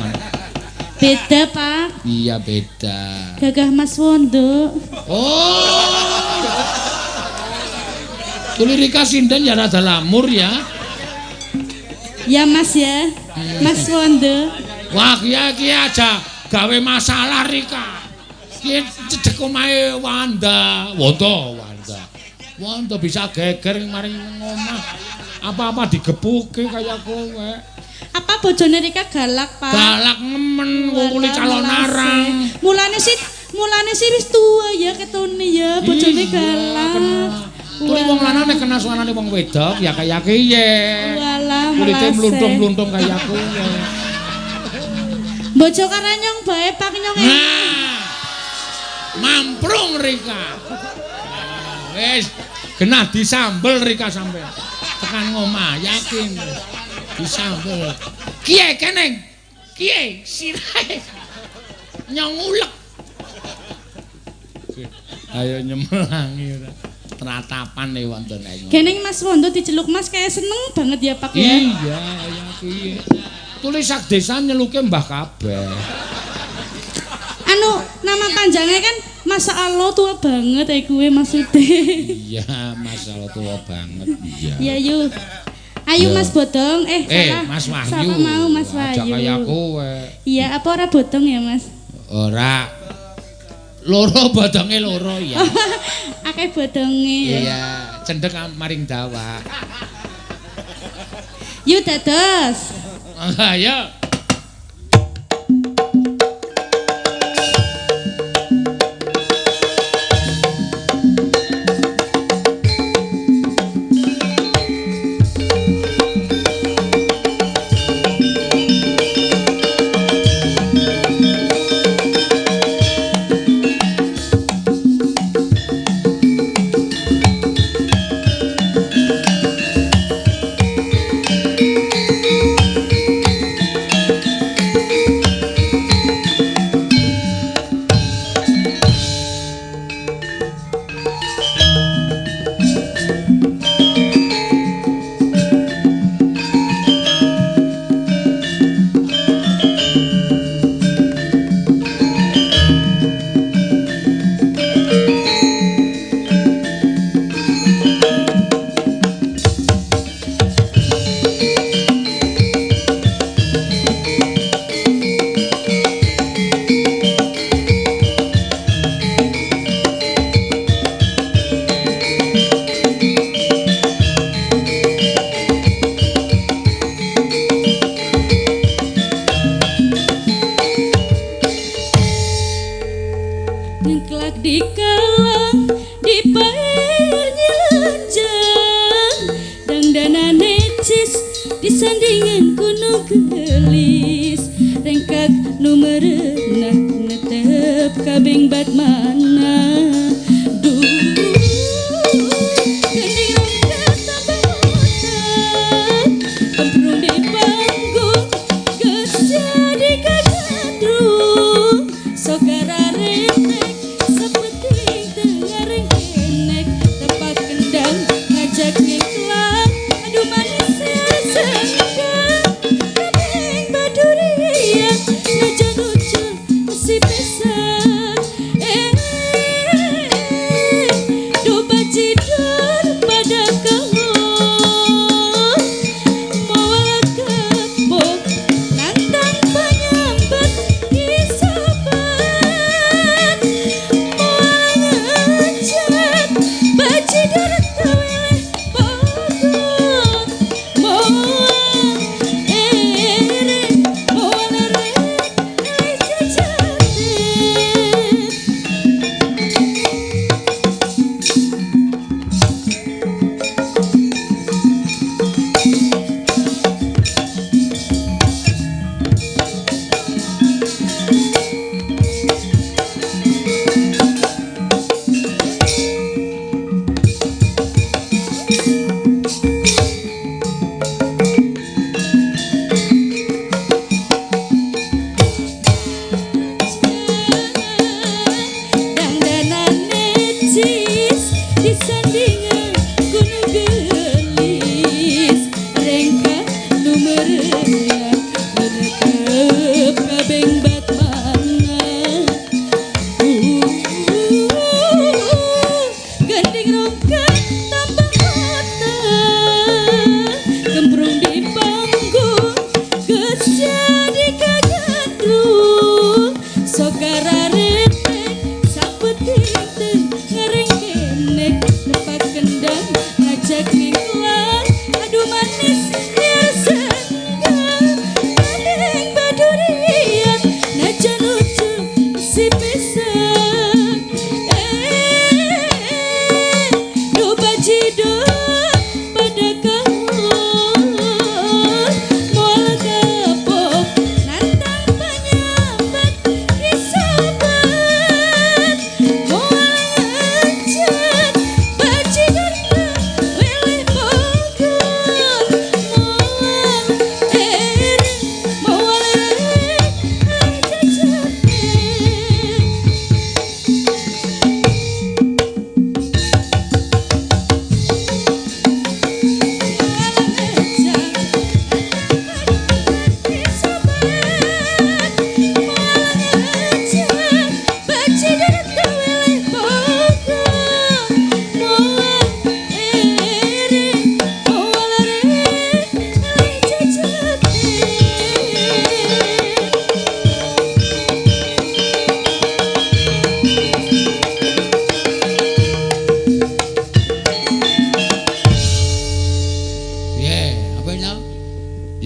Beda, Pak. Iya beda. Gagah Mas Wondo. Oh. Tuli Rika sinden ya rada lamur ya. Ya Mas ya. Mas Wondo. Wah, kiye aja gawe masalah Rika. Kiye cedhek omahe Wanda bisa geger maring ngomah. Apa-apa digepuke kaya kowe. Apa bojone Rika galak, Pak? Galak nemen wong kuwi calon arang. Mulane sih wis tua ya ketune ya bojone galak. Kuwi wong lanang nek kena suarane wong wedok ya kaya kiye. Walah, kulite mluntung-mluntung kaya kowe. Bojo karanyong bae Pak Nyong. Mamprung Rika. Wis genah disambel Rika sampean. Tekan ngomah yakin disambel. Kiye keneng. Kiye sirahe. Nyong ulek. Ayo nyemelangi ora. Tratapan e wonten ae. Geneng Mas Wondo diceluk Mas kayak seneng banget ya Pak ya. Iya, ya piye. Tulis sak desa nyeluke Mbah kabeh. Anu nama panjangnya kan Masa Allah tua banget kuwe maksudnya. Iya, masalah tua banget. Iya. Iya yuk. Ayo Mas Bodong, salah. Mas Wahyu. Siapa mau Mas Wahyu? Ajak kaya kowe. Iya, apa ora Bodong ya Mas? Ora. Loro bodonge loro ya. Akeh bodonge. Iya, cendhek maring dawa. Yuk dados. Ayo. Si pesar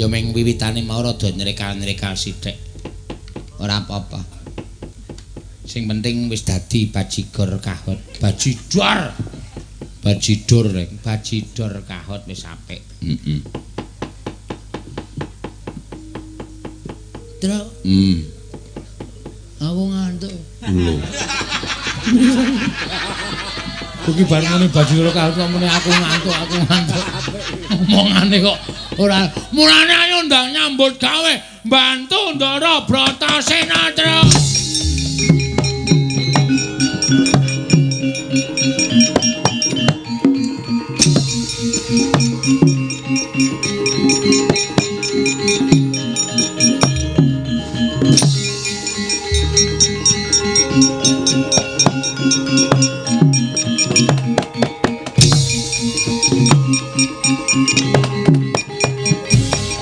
Ya ming wiwitane mau rada nyreka-nyreka sithik. Ora apa-apa. Sing penting wis dadi bajigor kahot. Bajidor. Bajidor rek, bajidor kahot wis apik. Heeh. Tro. Aku ngantuk. Lho. Kuwi bar ngene bajidor kahot mene aku ngantuk. Omongane kok ora mulane ayo ndang nyambut gawe bantu Ndara Bratasena, Tro.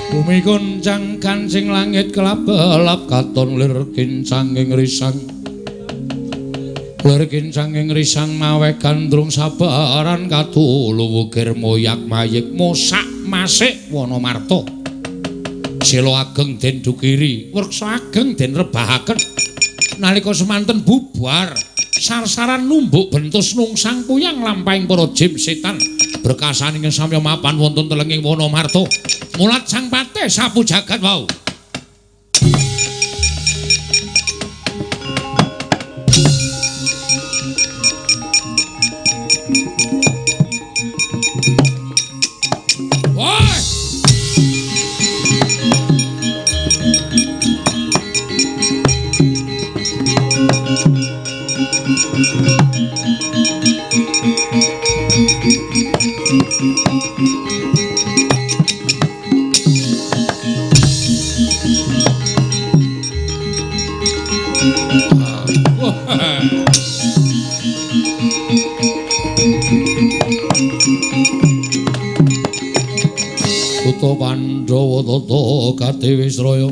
Bumi goncang kancing langit kelap-kelap katon lir kincanging risang. Lir kincanging risang mawe gandrung sabaran katulu wukir moyak mayik mosak masik Wonomarta. Sela ageng den dukiri, werksa ageng den rebahaken. Nalika semanten bubar sarsaran numbuk bentus nungsang puyang lampahing para jim setan berkasaning samya mapan wonten telenging Wonomarta. Mulat sang patih sapu jagat wau. Kuto Pandhawa tata Katiwisraya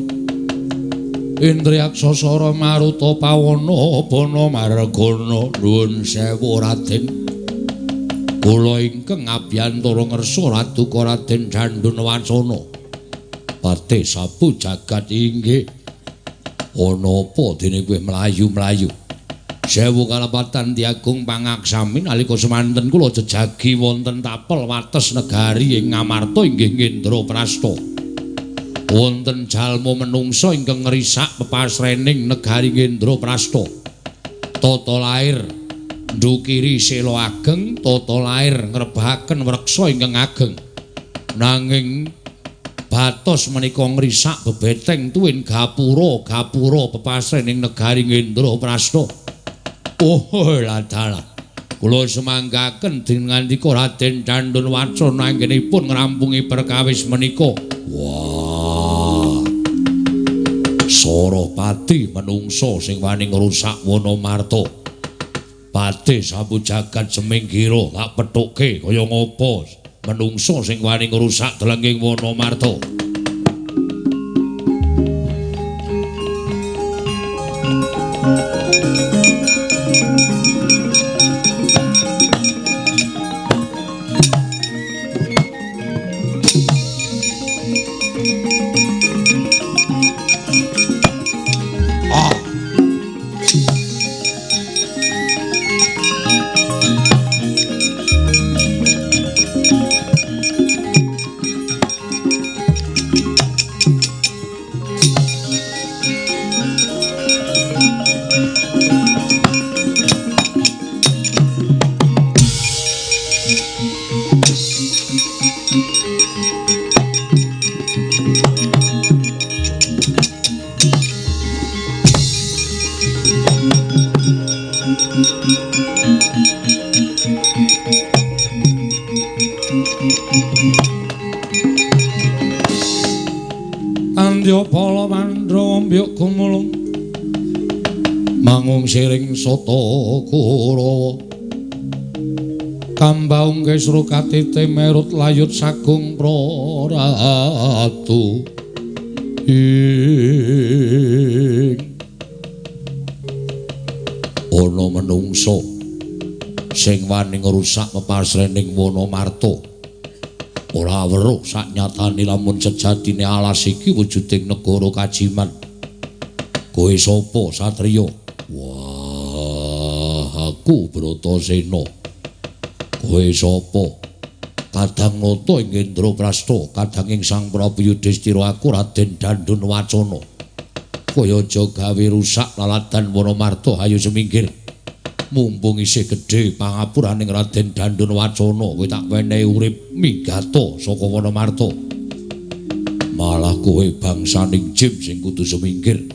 Indriyaksasara Maruta Pawana Bana Margana nuwun sewu Raden. Kula ingkang abiyantara ngersa Raduka Raden Dandunwacana patih sapu jagat inggih. Ana apa dene kowe mlayu-mlayu? Sewu kalepatan diagung pangaksami nalika semanten kula jejagi wonten tapel wates negari ing Ngamarta inggih Ngendraprasta. Wonten jalma menungsa ingkang ngrisak pepasrening negari Ngendraprasta. Tata lair ndukiri sela ageng, tata lair ngrebahaken wreksa ingkang ageng. Nanging batos menika ngrisak bebeteng tuwin gapura pepasrening negari Ngendraprasta. Oh ladala. Kula semanggaken dinandika Raden Dandunwacana anggenipun ngrampungi perkawis menika. Wah. Sarapati menungsa sing wani ngrusak Wonomarta. Patih sabu jagat seminggira tak pethuke kaya ngopo menungsa sing wani ngrusak delenging Wonomarta. Andya pala mandra mbyuk gumulung mangung siring sata Kurawa kambaung kesru katite merut layut sagung praratu ing ana menungsa sing wani ngrusak pepasrening Wonomarta Ora weruh saknyatane lamun sejatine alas iki wujuding negara kajiman. Kowe sapa satriya? Wah, aku Bratasena. Kowe sapa? Kadang nata ing Indraprastha, kadang ing Sang Prabu Yudhistira, aku Raden Dandun Wacana. Kaya aja gawe rusak laladan Wonomarta, ayo seminggir. Mumpung isih gedhe pangapuraning Raden Dandun Wacana, kowe tak wenehi urip migata saka Wonomarta. Malah kowe bangsaning jim sing kudu seminggir.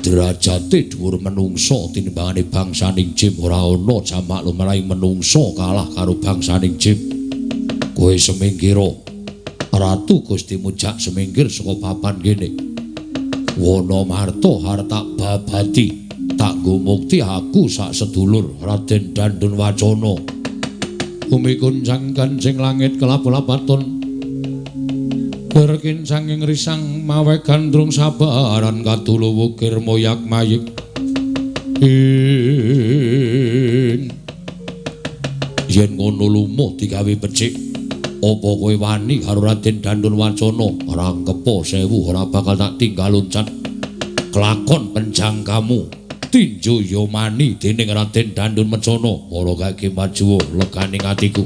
Derajate dhuwur menungsa tinimbangane bangsaning jim, ora ana jamak lumrahing menungsa kalah karo bangsaning jim. Kowe seminggir. Ratu Gusti Mujak seminggir saka papan kene. Wonomarta arep tak babadi. Tak gumukti aku sak sedulur Raden Dandun Wacana. Umikun sang kancing langit kelap-lapaton. Berkin sanging risang mawe gandrung sabaran katuluwu kir moyak mayik. Yen ngono lumuh digawe becik. Apa kowe wani karo Raden Dandun Wacana? Rangkepa sewu ora bakal tak tinggal loncat. Kelakon penjang kamu. Tinju Yomani dening Raden Dandun Wacana, ora gake maju leganing atiku.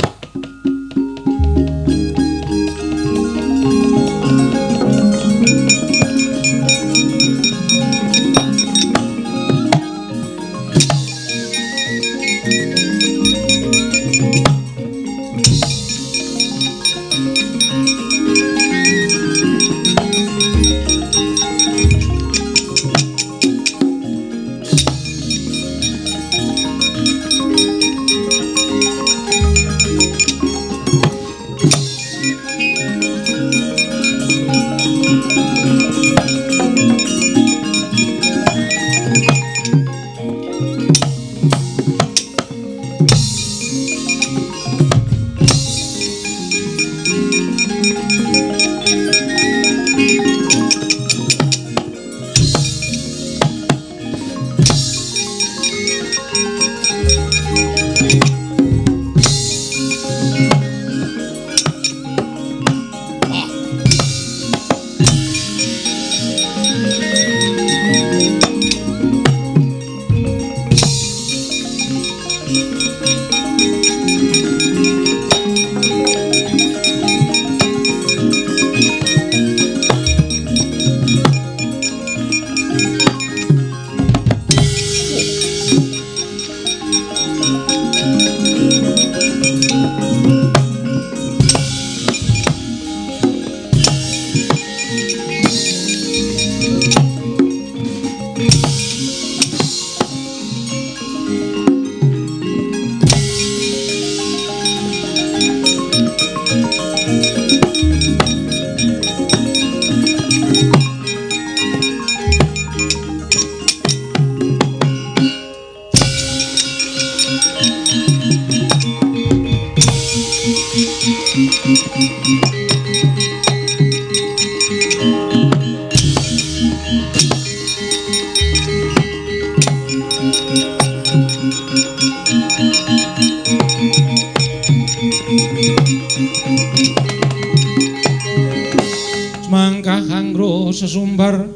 sesumbar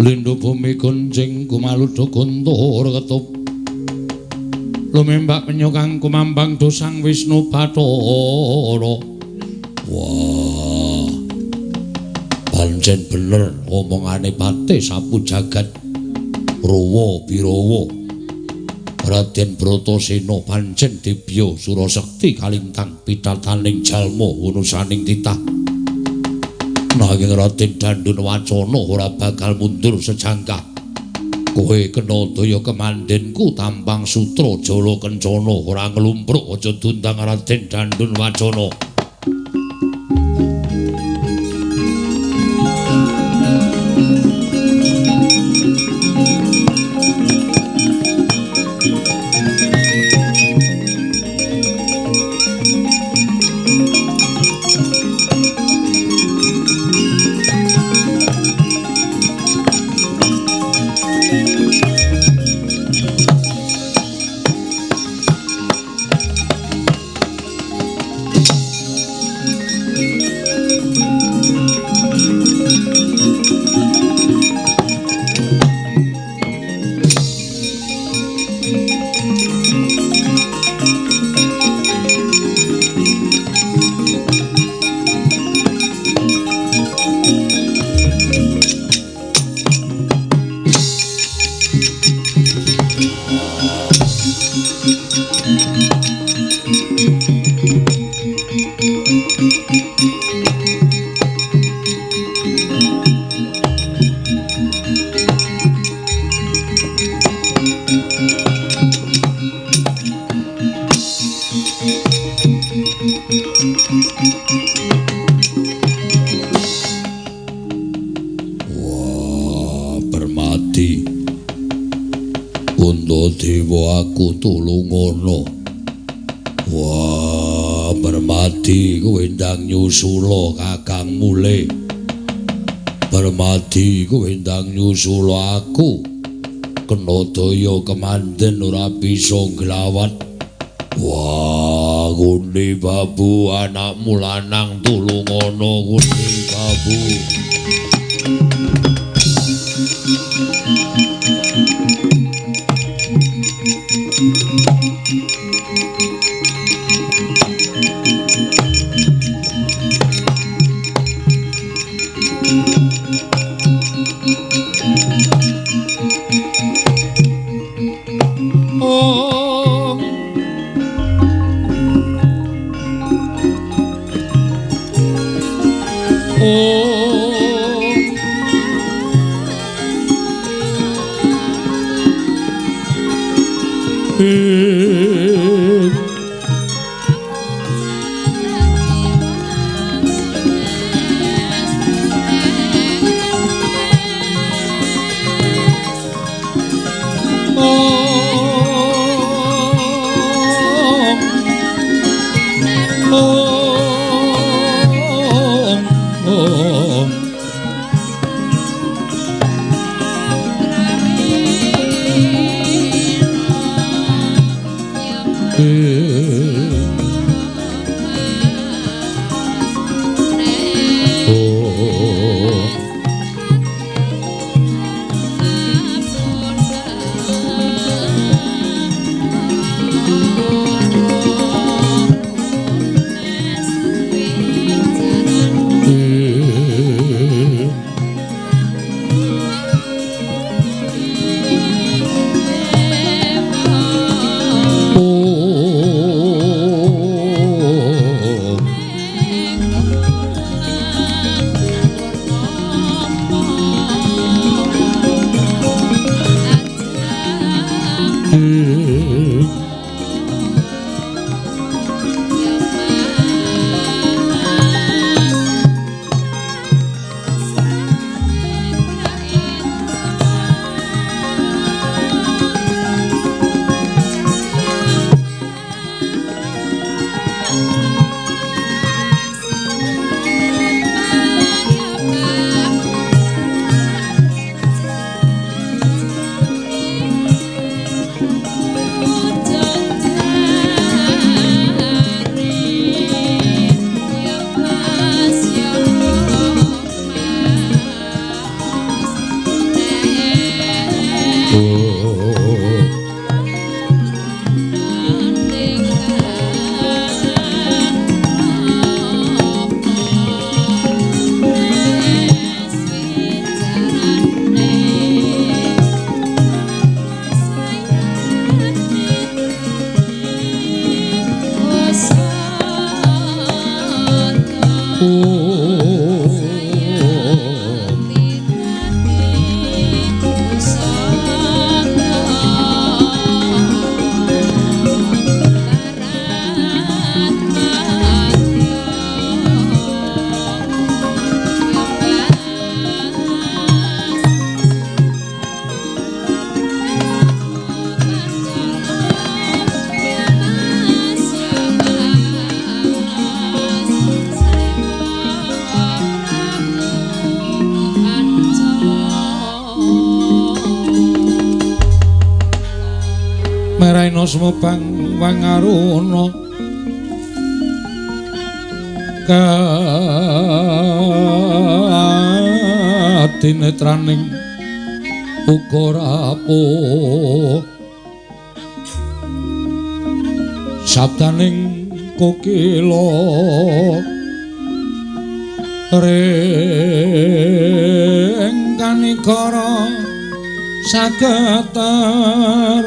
lindhu bumi gonjing kumaludha guntur ketup lumembak penyukang kumambang dosang Wisnu Bathara. Wah, pancen bener omongane Patih sapu jagat Rawa Birawa. Raden Bratasena pancen dibya Surasekti kalintang pitataning jalma unusaning titah. Nanging Raden Dandun Wacana ora bakal mundur sejangkah. Kowe kena daya kemandenku tampang sutra Jala Kencana ora nglumpruk aja dundang Raden Dandun Wacana. Wah, Permati. Puntadewa aku tulungono. Wah, Permati kowe ndang nyusula Kakang Mule. Permati kowe ndang nyusula aku. Kena daya kemanten ora bisa nglawat. Wah, Gundi Babu anakmu lanang tulungono Gundi Babu. Meraina semupang wangaruna katinetraning uga rapuh sabdaning kokila ring kanikara sagetar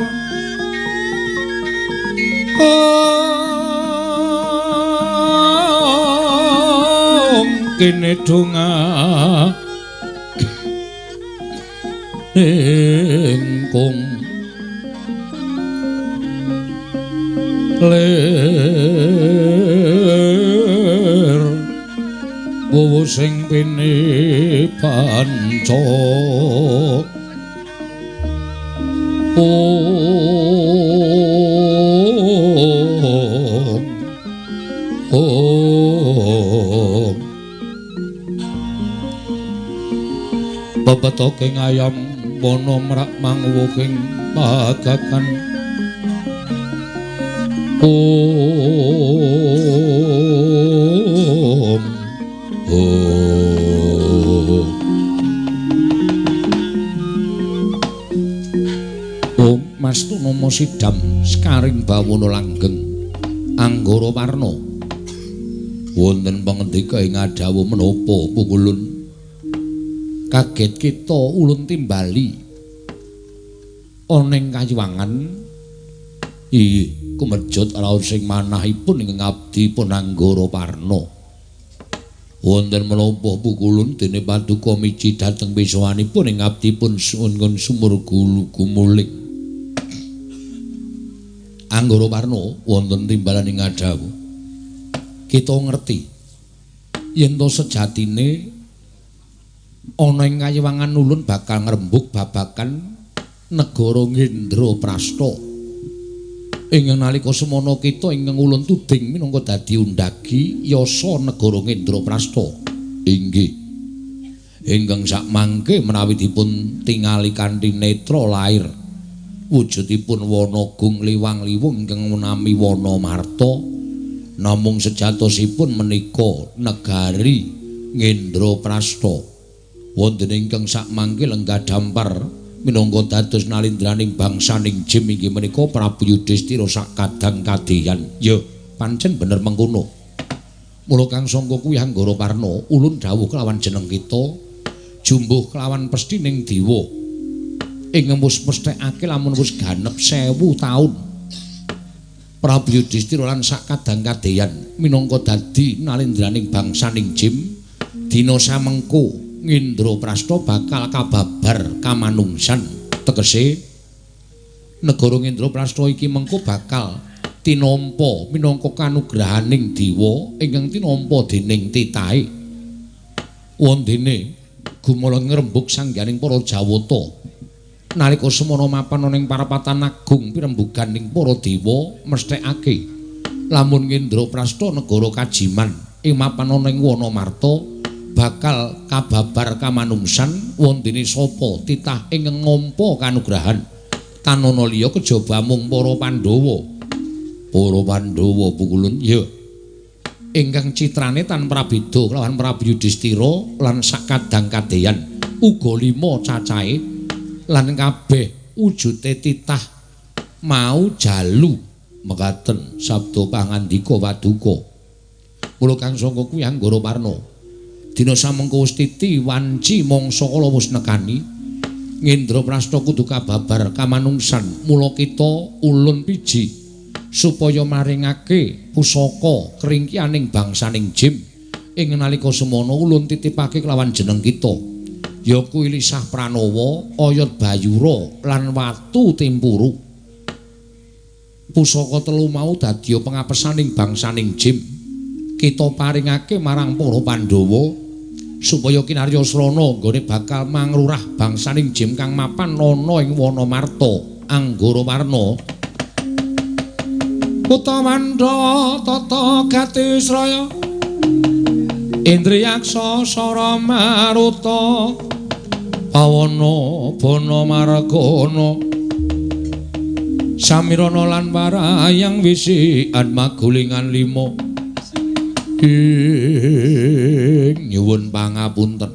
kene donga engkung le sing pinibanca Bebetoking ayam wana mrak mangwuking pagakan Mastu nama Sidam Skaring Bawana langgeng Anggara Warna wonten pangendika ing adhawu menapa pukulun kaget kita ulun timbali ana ing kayuwangan inggih kumejut raos sing manahipun ing abdi pun Anggara Warna wonten menapa pukulun dene paduka miji dhateng bisawanipun ing abdi pun sumur gumuling Anggara Warna wonten timbalan ing adhawu kita ngerti yen to sejatine ana ing kayuwangan ulun bakal ngrembug babakan negara Ngendraprasta ing nalika semana kita ingkang ulun tuding minangka dadi undagi yasa negara Ngendraprasta inggih ingkang sakmangke menawi dipun tingali kanthi netra lair wujudipun wana gung liwang-liwung ingkang nami wana marta namung sejatosipun menika negari Ngendraprasta wonten ingkang sakmangke lenggah dampar minangka dados nalindraning bangsaning Jim inggih menika Prabu Yudhistira sakadang kadeyan ya pancen bener mengkono mula kang sangka kuwi Anggara Warna ulun dawuh kelawan jeneng kita jumbuh kelawan pestining dewa ing mesthekake lamun wis ganep 1000 taun Prabu Yudhistira lan sakadang kadeyan minangka dadi nalindraning bangsaning Jim dina samengko Ngendraprasta bakal kababar kamanungsan tegese negara Ngendraprasta iki mengko bakal tinampa minangka kanugrahaning dewa ingkang tinampa dening titahe wondene gumala ngrembug sangganing para Jawata nalika semana mapan ana ing parapatan agung pirembugan ing para dewa mesthekake lamun Ngendraprasta negara kajiman ing mapan ana ing wana marta bakal kababar kamanungsan wondene sapa titah ing ngampa kanugrahan tanana liya kejaba mung para Pandhawa pukulun ya ingkang citrane tan prabeda kelawan Prabu Yudhistira lan sakadang kadeyan uga 5 cacahe lan kabeh wujude titah mau jalu mekaten sabda pangandika Paduka mula kang sangka kuwi Anggara Warna dina samengko wis titi wanci mangsa kala wis nekani Ngendraprasta kudu kababar kamanungsan mula kita ulun piji supaya maringake pusaka keringkianing bangsaning Jim ing nalika semana ulun titipake kelawan jeneng kita ya kuwi lisah pranawa oyot bayura lan watu tempuru pusaka telu mau dadya pengapesaning bangsaning Jim kita paringake marang para Pandhawa supaya kinarya srana nggone bakal mangrurah bangsaning Jim kang mapan ana ing wana marta Anggara Warna Utawandha tata Gatisraya Indriyaksa Sara Maruta Pawana Bana Margana Samirana lan Warayang Wisikan Magulingan 5 nyuwun pangapunten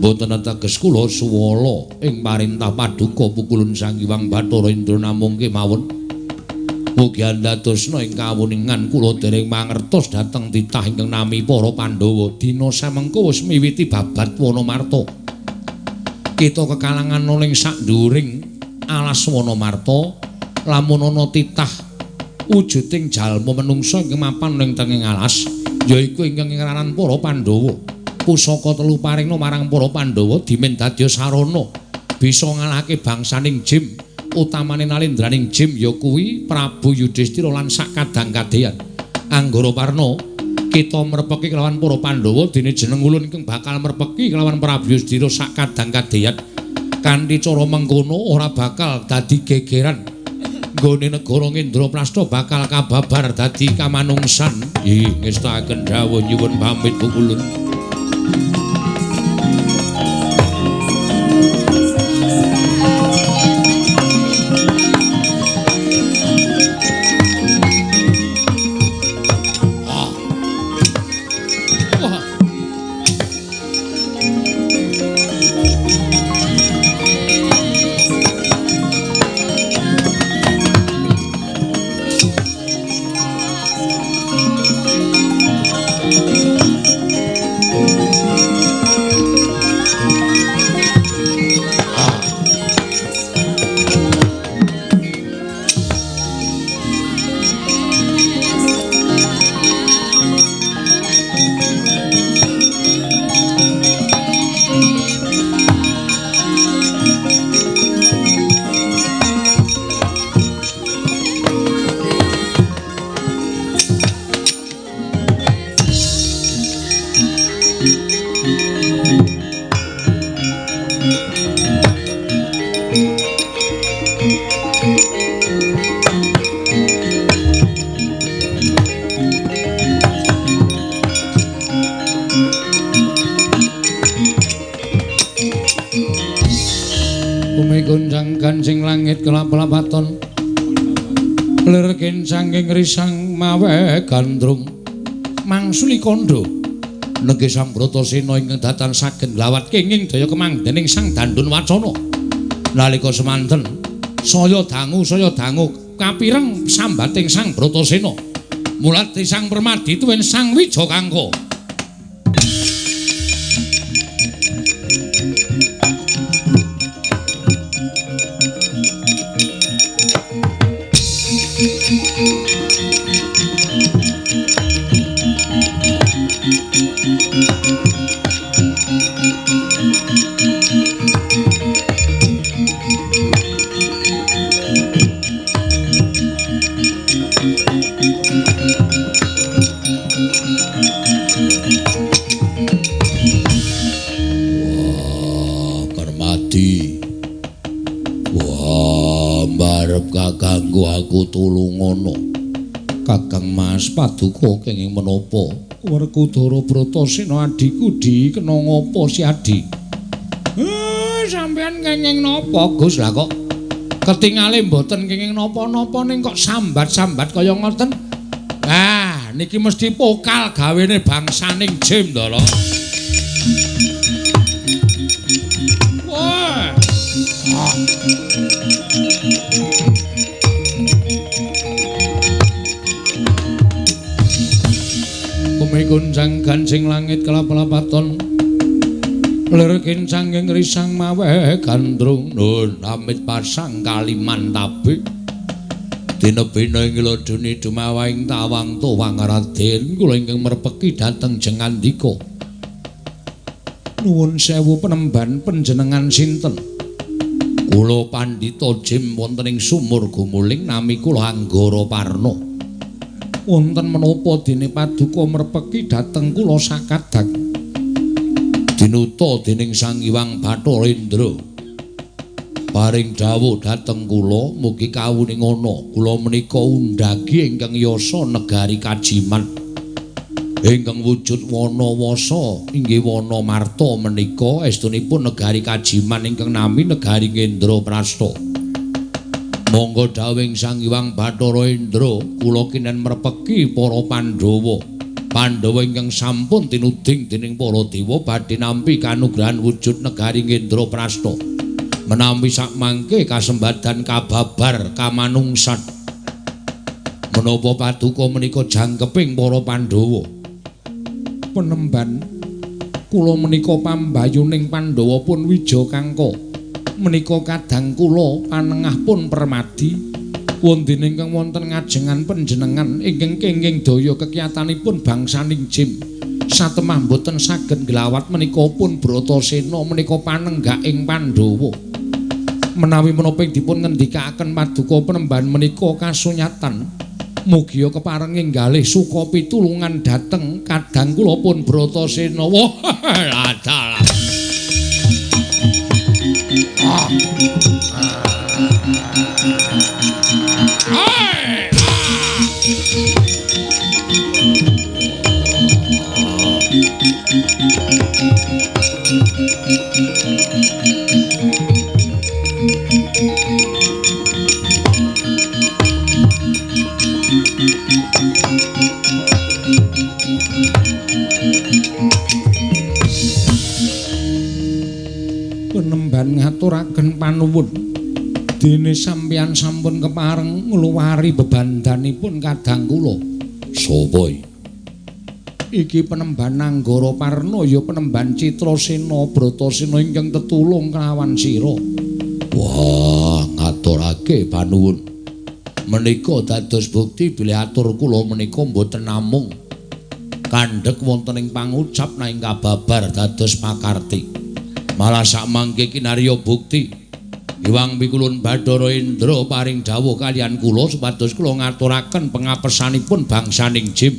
boten ateges kula suwala ing parintah Paduka Pukulun Sang Hyang Bathara Indra namung kemawon mugi andadosna ing kawuningan kula dereng mangertos dhateng titah ingkang nami para Pandhawa dina samengko wis miwiti babat Wanamarta kita kekalangan ning saknduring alas Wanamarta lamun ana titah wujuding jalma menungsa ing mapan ning tenging alas yaiku ingkang ngaranan para Pandhawa pusaka telu paringna marang para Pandhawa dimen dadya sarana bisa ngalahake bangsaning Jim utamane nalindraning Jim ya kuwi Prabu Yudhistira lan sakadang kadeyan Anggara Warna kita merpeki kelawan para Pandhawa dene jeneng ulun ingkang bakal merpeki kelawan Prabu Yusdira sak kadang kadheyan kanthi cara mengkono ora bakal dadi gegeran nggone negara Ngendraprasta bakal kababar dadi kamanungsan. Ih ngestaken dawuh nyuwun pamit Bu ulun. Sing langit kelap-lapaton lir kencanging risang mawe gandrung mangsuli kandha nege Sang Bratasena ingkang datan saged nglawat kenging daya kemangdening Sang Dandun Wacana nalika semanten saya dangu kapireng sambating Sang Bratasena mulati Sang Permadi tuwin Sang Wijakangka. Aku tulungono Kakang Mas Paduka kenging menapa Werkudara Bratasena adiku di kena ngapa si Adi sampean kenging napa Gus lah kok ketingale mboten kenging napa-napa ning kok sambat-sambat kaya ngoten niki mesti pokal gawene bangsaning Jim to lho wah Kuncang gancing langit kelap-lapaton lir kencanging risang mawe gandrung nun amit pasang kaliman tabe dina bina ing lodone dumawaing tawang towang Raden kula ingkang merpeki dhateng jengandika nuwun sewu penemban panjenengan sinten kula Pandhita Jim wonten ing sumur gumuling nami kula Anggara Parna wonten menapa dene Paduka merpeki dhateng kula sakadang dinuta dening Sang Hyang Bathara Indra paring dawuh dhateng kula mugi kawuningono kula menika undhagi ingkang yasa negari Kajiman ingkang wujud wana wasa inggih wana marta menika estunipun negari Kajiman ingkang nami negari Ngendraprasta. Monggo dawing Sang Hyang Bathara Indra kula kinen merpeki para Pandhawa ingkang sampun tinuding dening para dewa badhe nampi kanugrahan wujud negari Ngendraprasta menawi sakmangke kasembadan kababar kamanungsan menapa Paduka menika jangkeping para Pandhawa penemban kula menika pambayuning Pandhawa pun Wijakangka menika kadang kula panengah pun Permadi wonten ingkang wonten ngajengan panjenengan ingkang kenging daya kekiyatanipun bangsaning Jim satemah boten saged nglawat menika pun Bratasena menika panenggaking Pandhawa menawi menapa dipun ngendikaken Paduka penemban menika kasunyatan Mugi kepareng enggalih suka pitulungan dhateng kadang kula pun Bratasena. Wah, adalah. Penemban ngaturaken panuwun dene sampeyan sampun kepareng ngluwari bebandanipun kadang kula. Sapa Iki penemban Anggara Parna ya penemban Citrasena Bratasena ingkang tetulung kelawan sira. Wah, ngaturake panuwun. Menika dados bukti bilih atur kula menika mboten namung kandhek wonten ing pangucap nanging kababar dados pakarti. Malah sakmangke kinarya bukti Iwang Pikulun Bathara Indra paring dawuh kaliyan kula supados kula ngaturaken pengapesanipun bangsaning Jim.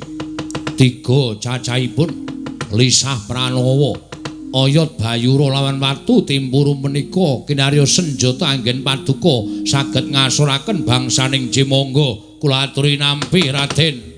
3 cacahipun Lisah Pranawa, Oyot Bayura lawan Watu Timpuru menika kinarya senjata anggen paduka saged ngasuraken bangsaning Jim. Monggo kula aturi nampi Raden.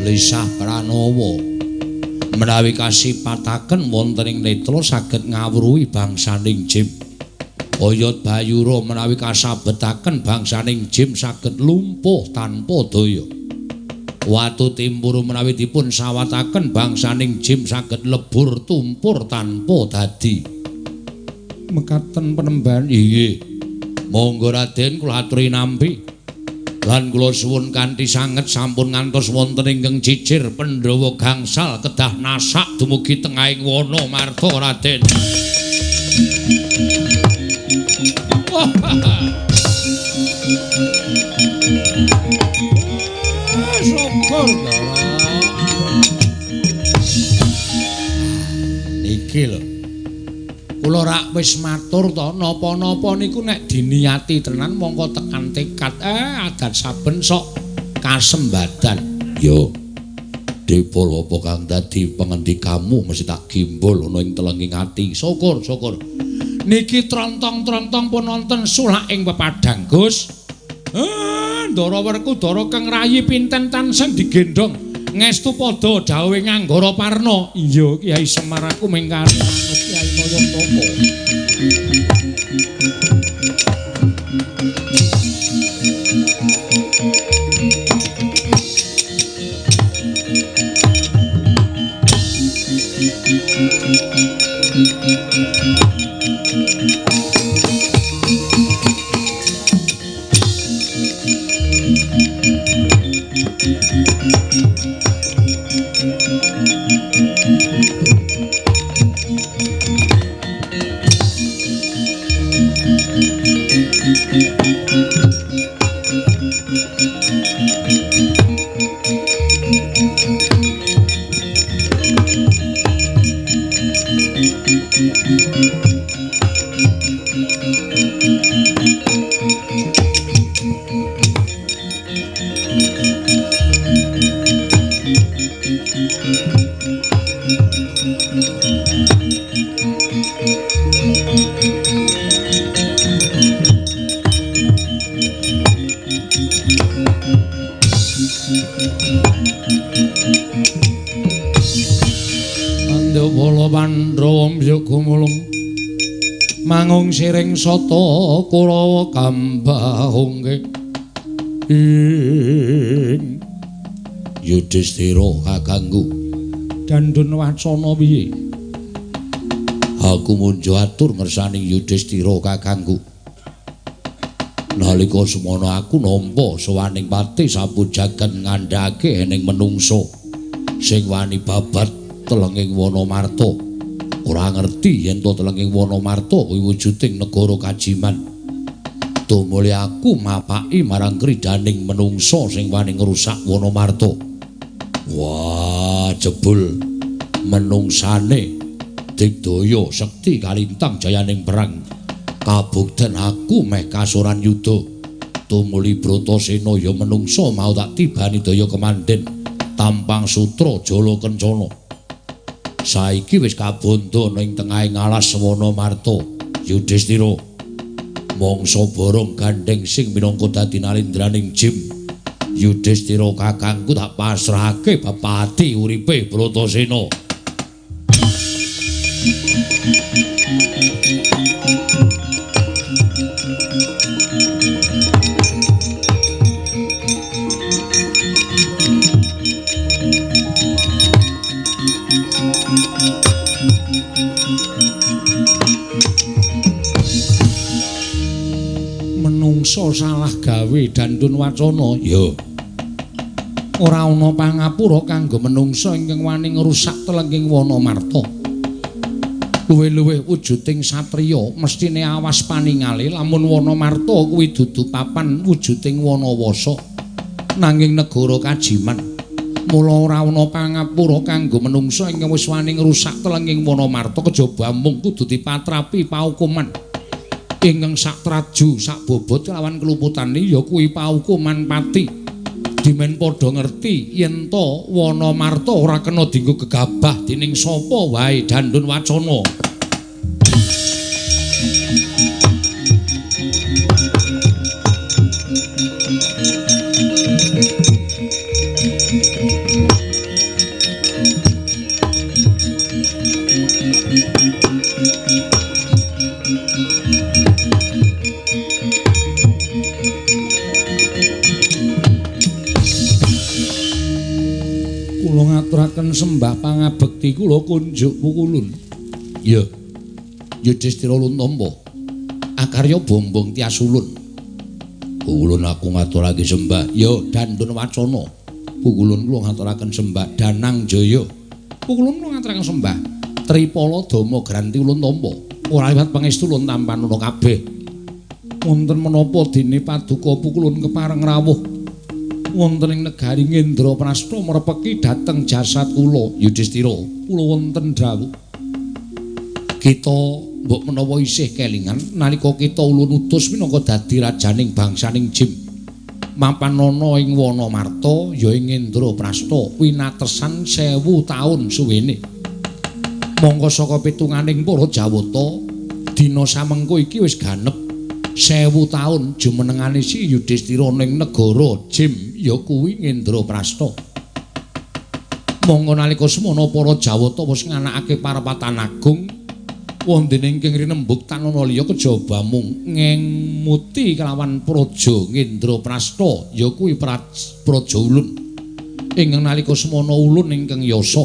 Lisah Pranawa menawi kasipataken wonten ing netra saged ngawruhi bangsaning Jim. Oyot Bayura menawi kasabetaken bangsaning Jim saged lumpuh tanpa daya. Watu Timpuru menawi dipun sawataken bangsaning Jim saged lebur tumpur tanpa dadi. Mekaten penemban inggih. Monggo Raden kula aturi nampi. Lan kula suwun kanthi sanget sampun ngantos wonten ingkang cicir Pandhawa gangsal kedah nasak dumugi tengahing wana marta Raden. Syukur niki lho. Kula rak wis matur to napa-napa niku nek diniati tenan mongko tekan tekad adat saben sok kasembadan. Yo. Dipul apa kang dadi pengendikamu mesti tak gimbol ana ing telenging ati. Syukur. Niki trontong-trontong pun wonten sulak ing pepadang, Gus. Ndara Werkudara kang rayi pinten tansah digendhong ngestu padha dawuhe Anggara Parna. Iya, Kyai Semar aku mengkari manut Kyai Nayantaka. Mangung siring sata Kurawa kambahungke ing Yudhistira kakangku Dandun wacana piye? Aku munjo atur ngersani Yudhistira kakangku. Nalika semono aku nampa sowaning pati sapu jagat ngandhake ening menungso sing wani babat telenging wana marta. ora ngerti yen to telenging Wonomarta kuwi wujuding negara kajiman. Tumuli aku mapaki marang kridaning menungsa sing wani ngrusak Wonomarta. Wah, jebul menungsane digdaya sekti kalintang jayaning perang. Kabukten aku meh kasuran yuda. Tumuli Bratasena ya menungsa mau tak tibani daya kemanden tampang sutra jala kencana. Saiki wis kabondo ning tengahing alas Wonomarta. Yudhistira mangsa borong gandeng sing minangka dadi nalindraning jim. Yudhistira kakangku tak pasrahake bapati uripe Bratasena. Menungsa salah gawe Dandun Wacana ya ora ana pangapura kanggo menungsa ingkang wani ngrusak telenging Wonomarta. Luwih-luwih wujuding satriya mestine awas paningale lamun Wonomarta kuwi dudu papan wujuding Wanawasa nanging negara kajiman. Mula ora ana pangapura kanggo menungsa ingkang wis wani ngrusak telenging Wonomarta kejaba mung kudu dipatrapi paukuman. Ingkang sak traju sak bobot kelawan keluputane ya kuwi paukuman pati. Dimen padha ngerti yen to Wonomarta ora kena dienggo gegabah dening sapa wae Dandun Wacana. Ngaturaken sembah pangabekti kula kunjuk pukulun. Ya. Yudhistira Luntampa. Akarya bombong tias ulun. Pukulun aku ngaturake sembah. Ya Dandun Wacana. Pukulun kula ngaturaken sembah Danang Jaya. Pukulun kula ngaturaken sembah Tripala Dama Granti Luntampa. Ora liwat pangestu lun tampan ana kabeh. Wonten menapa dene paduka pukulun kepareng rawuh wonten ing negari Ngendraprasta mrepeki dhateng jasad kula Yudhistira kula wonten dawuh kita mbok menawa isih kelingan nalika kita ulun utus minangka dadi rajaning bangsaning jim mapan ana ing Wonomarta ya ing Ngendraprasta winatesan 1000 taun suwene mongko saka pitunganing para Jawata dina samengko iki wis ganep 1000 taun jumenengane si Yudhistira ning negara jim ya kuwi Ngendraprasta. Monggo nalika semana para Jawata wis nganakake parapatan agung wonten ing rinembug tanana liya kejaba mung ngemuti kelawan praja Ngendraprasta ya kuwi praja ulun. Ingkang nalika semana ulun ingkang yasa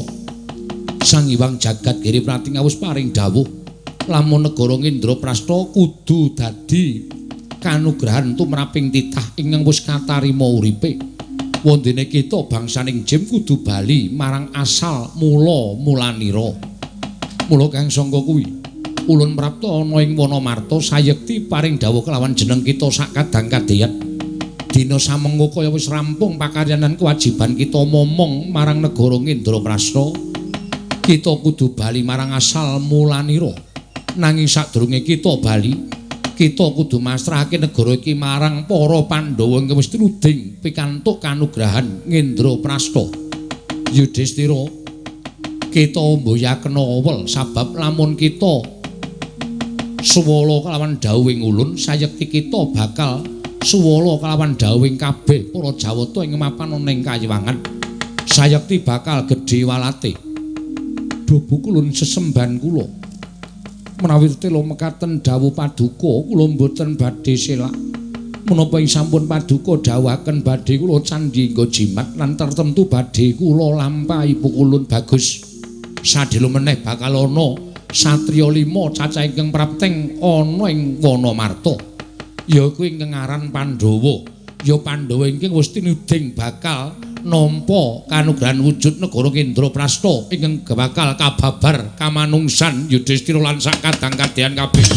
Sang Hyang Jagat Giri Prati wis paring dawuh lamun negara Ngendraprasta kudu dadi kanugrahan tumraping titah ingkang wis katarima uripe. Wondene kita bangsaning jim kudu bali marang asal mula-mulanira. Mula kang sangka kuwi ulun prapta ana ing Wonomarta sayekti paring dawuh kelawan jeneng kita sak kadang-kadheyan. Dina samengko kaya wis rampung pakaryanan kewajiban kita momong marang negara Ngendraprasta. Kita kudu bali marang asal mulanira. Nanging sadurunge kita bali kita kudu masrahake negara iki marang para Pandhawa ingkang wis truding pikantuk kanugrahan Ngendraprasta. Yudhistira, kita mboyaken awel sabab lamun kita suwala kelawan dawuhing ulun sayekti kita bakal suwala kelawan dawuhing kabeh para Jawata ing mapan ana ing kayiwangan. Sayekti bakal gedhe walate. Dubu kulun sesemban kula menawi tela mekaten dawuh paduka kula mboten badhe selak menapa ing sampun paduka dawuhaken badhe kula candhi nggo jimat lan tertentu badhe kula lampahi pukulun bagus sadhela meneh bakal ana satriya 5 cacah ingkang prapteng ana ing Wonomarta ya kuwi ingkang aran Pandhawa ya Pandhawa ingkang wis tinuding bakal nampa kanugrahan wujud negara Kendraprasta ingkang bakal kababar kamanungsan Yudhistira lan sak kadang-kadang kabeh.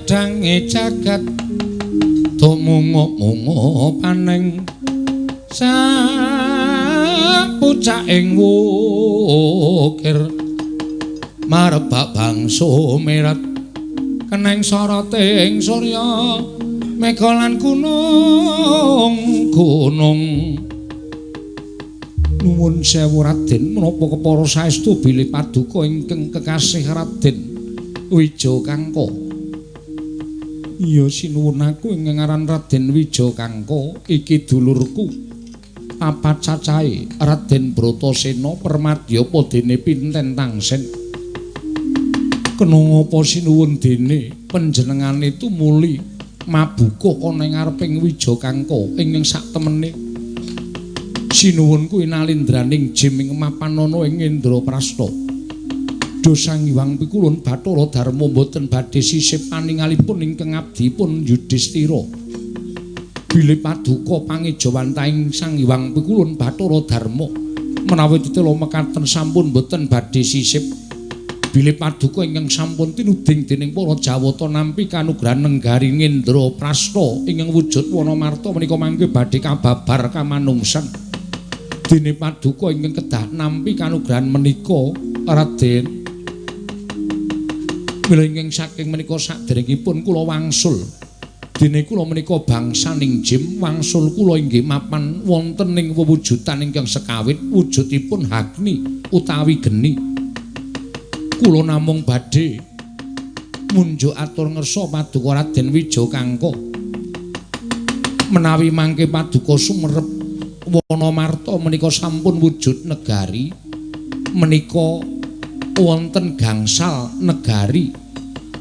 Dange jagat tumungo-mungo paning sapucaking wukir marebak bangsa merat keneng soroting surya mega lan gunung nuwun sewu Raden menapa kepara saestu bilih paduka ingkang kekasih Raden Wijayakangka. Iya sinuwun aku ing ngaran Raden Wijayakangka iki dulurku papat cacahe Raden Bratasena permadya dene pinten tangsen kena ngapa sinuwun dene panjenengane tumuli mabuka ana ing ngareping Wijayakangka ing sak temene sinuwun kuwi nalindraning jim ing mapanana ing Indraprasta. Sang Hyang Pikulun Bathara Darma boten badhe sisip paningalipun ingkang abdipun Yudhistira. Bilih paduka pangejawantaing Sang Hyang Pikulun Bathara Darma menawi titela mekaten sampun boten badhe sisip. Bilih paduka ingkang sampun tinuding dening para Jawata nampi kanugrahan nenggari Indraprasta ingkang wujud wana marta menika mangke badhe kababar kamanungsan. Dene paduka ingkang kedah nampi kanugrahan menika Raden mila ingkang saking menika saderengipun kula wangsul dene kula menika bangsaning jim wangsul kula inggih mapan wonten ing wewujudan ingkang sekawit wujudipun Agni utawi geni kula namung badhe munjuk atur ngersa paduka Raden Wijayakangka menawi mangke paduka sumerep wana marta menika sampun wujud negari menika wonten gangsal negari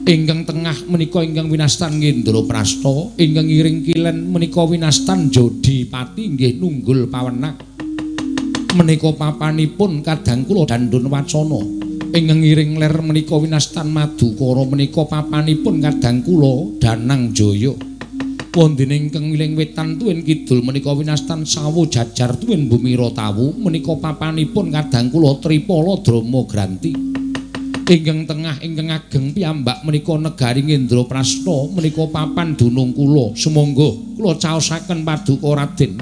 ingkang tengah menika ingkang winastan Indraprasta ingkang ngiring kilen menika winastan Jodipati nggih Nunggul Pawenak menika papanipun kadang kula Dandun Wacana ingkang ngiring ler menika winastan Madukara menika papanipun kadang kula Danang Jaya wonten ingkang wiling wetan tuwin kidul menika winastan Sawu Jajar tuwin Bumira Tawu menika papanipun kadang kula Tripala Drama Granti ingkang tengah ingkang ageng piyambak menika negari Indraprasta menika papan dunung kula sumangga kula caosaken paduka Raden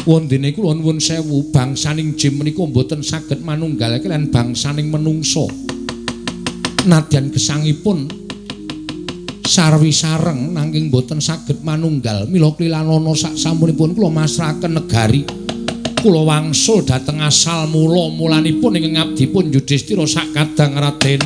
wondene kula nuwun sewu bangsaning jim menika mboten saged manunggal kaliyan bangsaning menungsa nadyan gesangipun sarwi sareng nanging mboten saged manunggal mila klilanana sak sampunipun kula masrahaken negari kula wangsul dhateng asal mulanipun ing ngabdipun Yudhistira sak kadang Raden.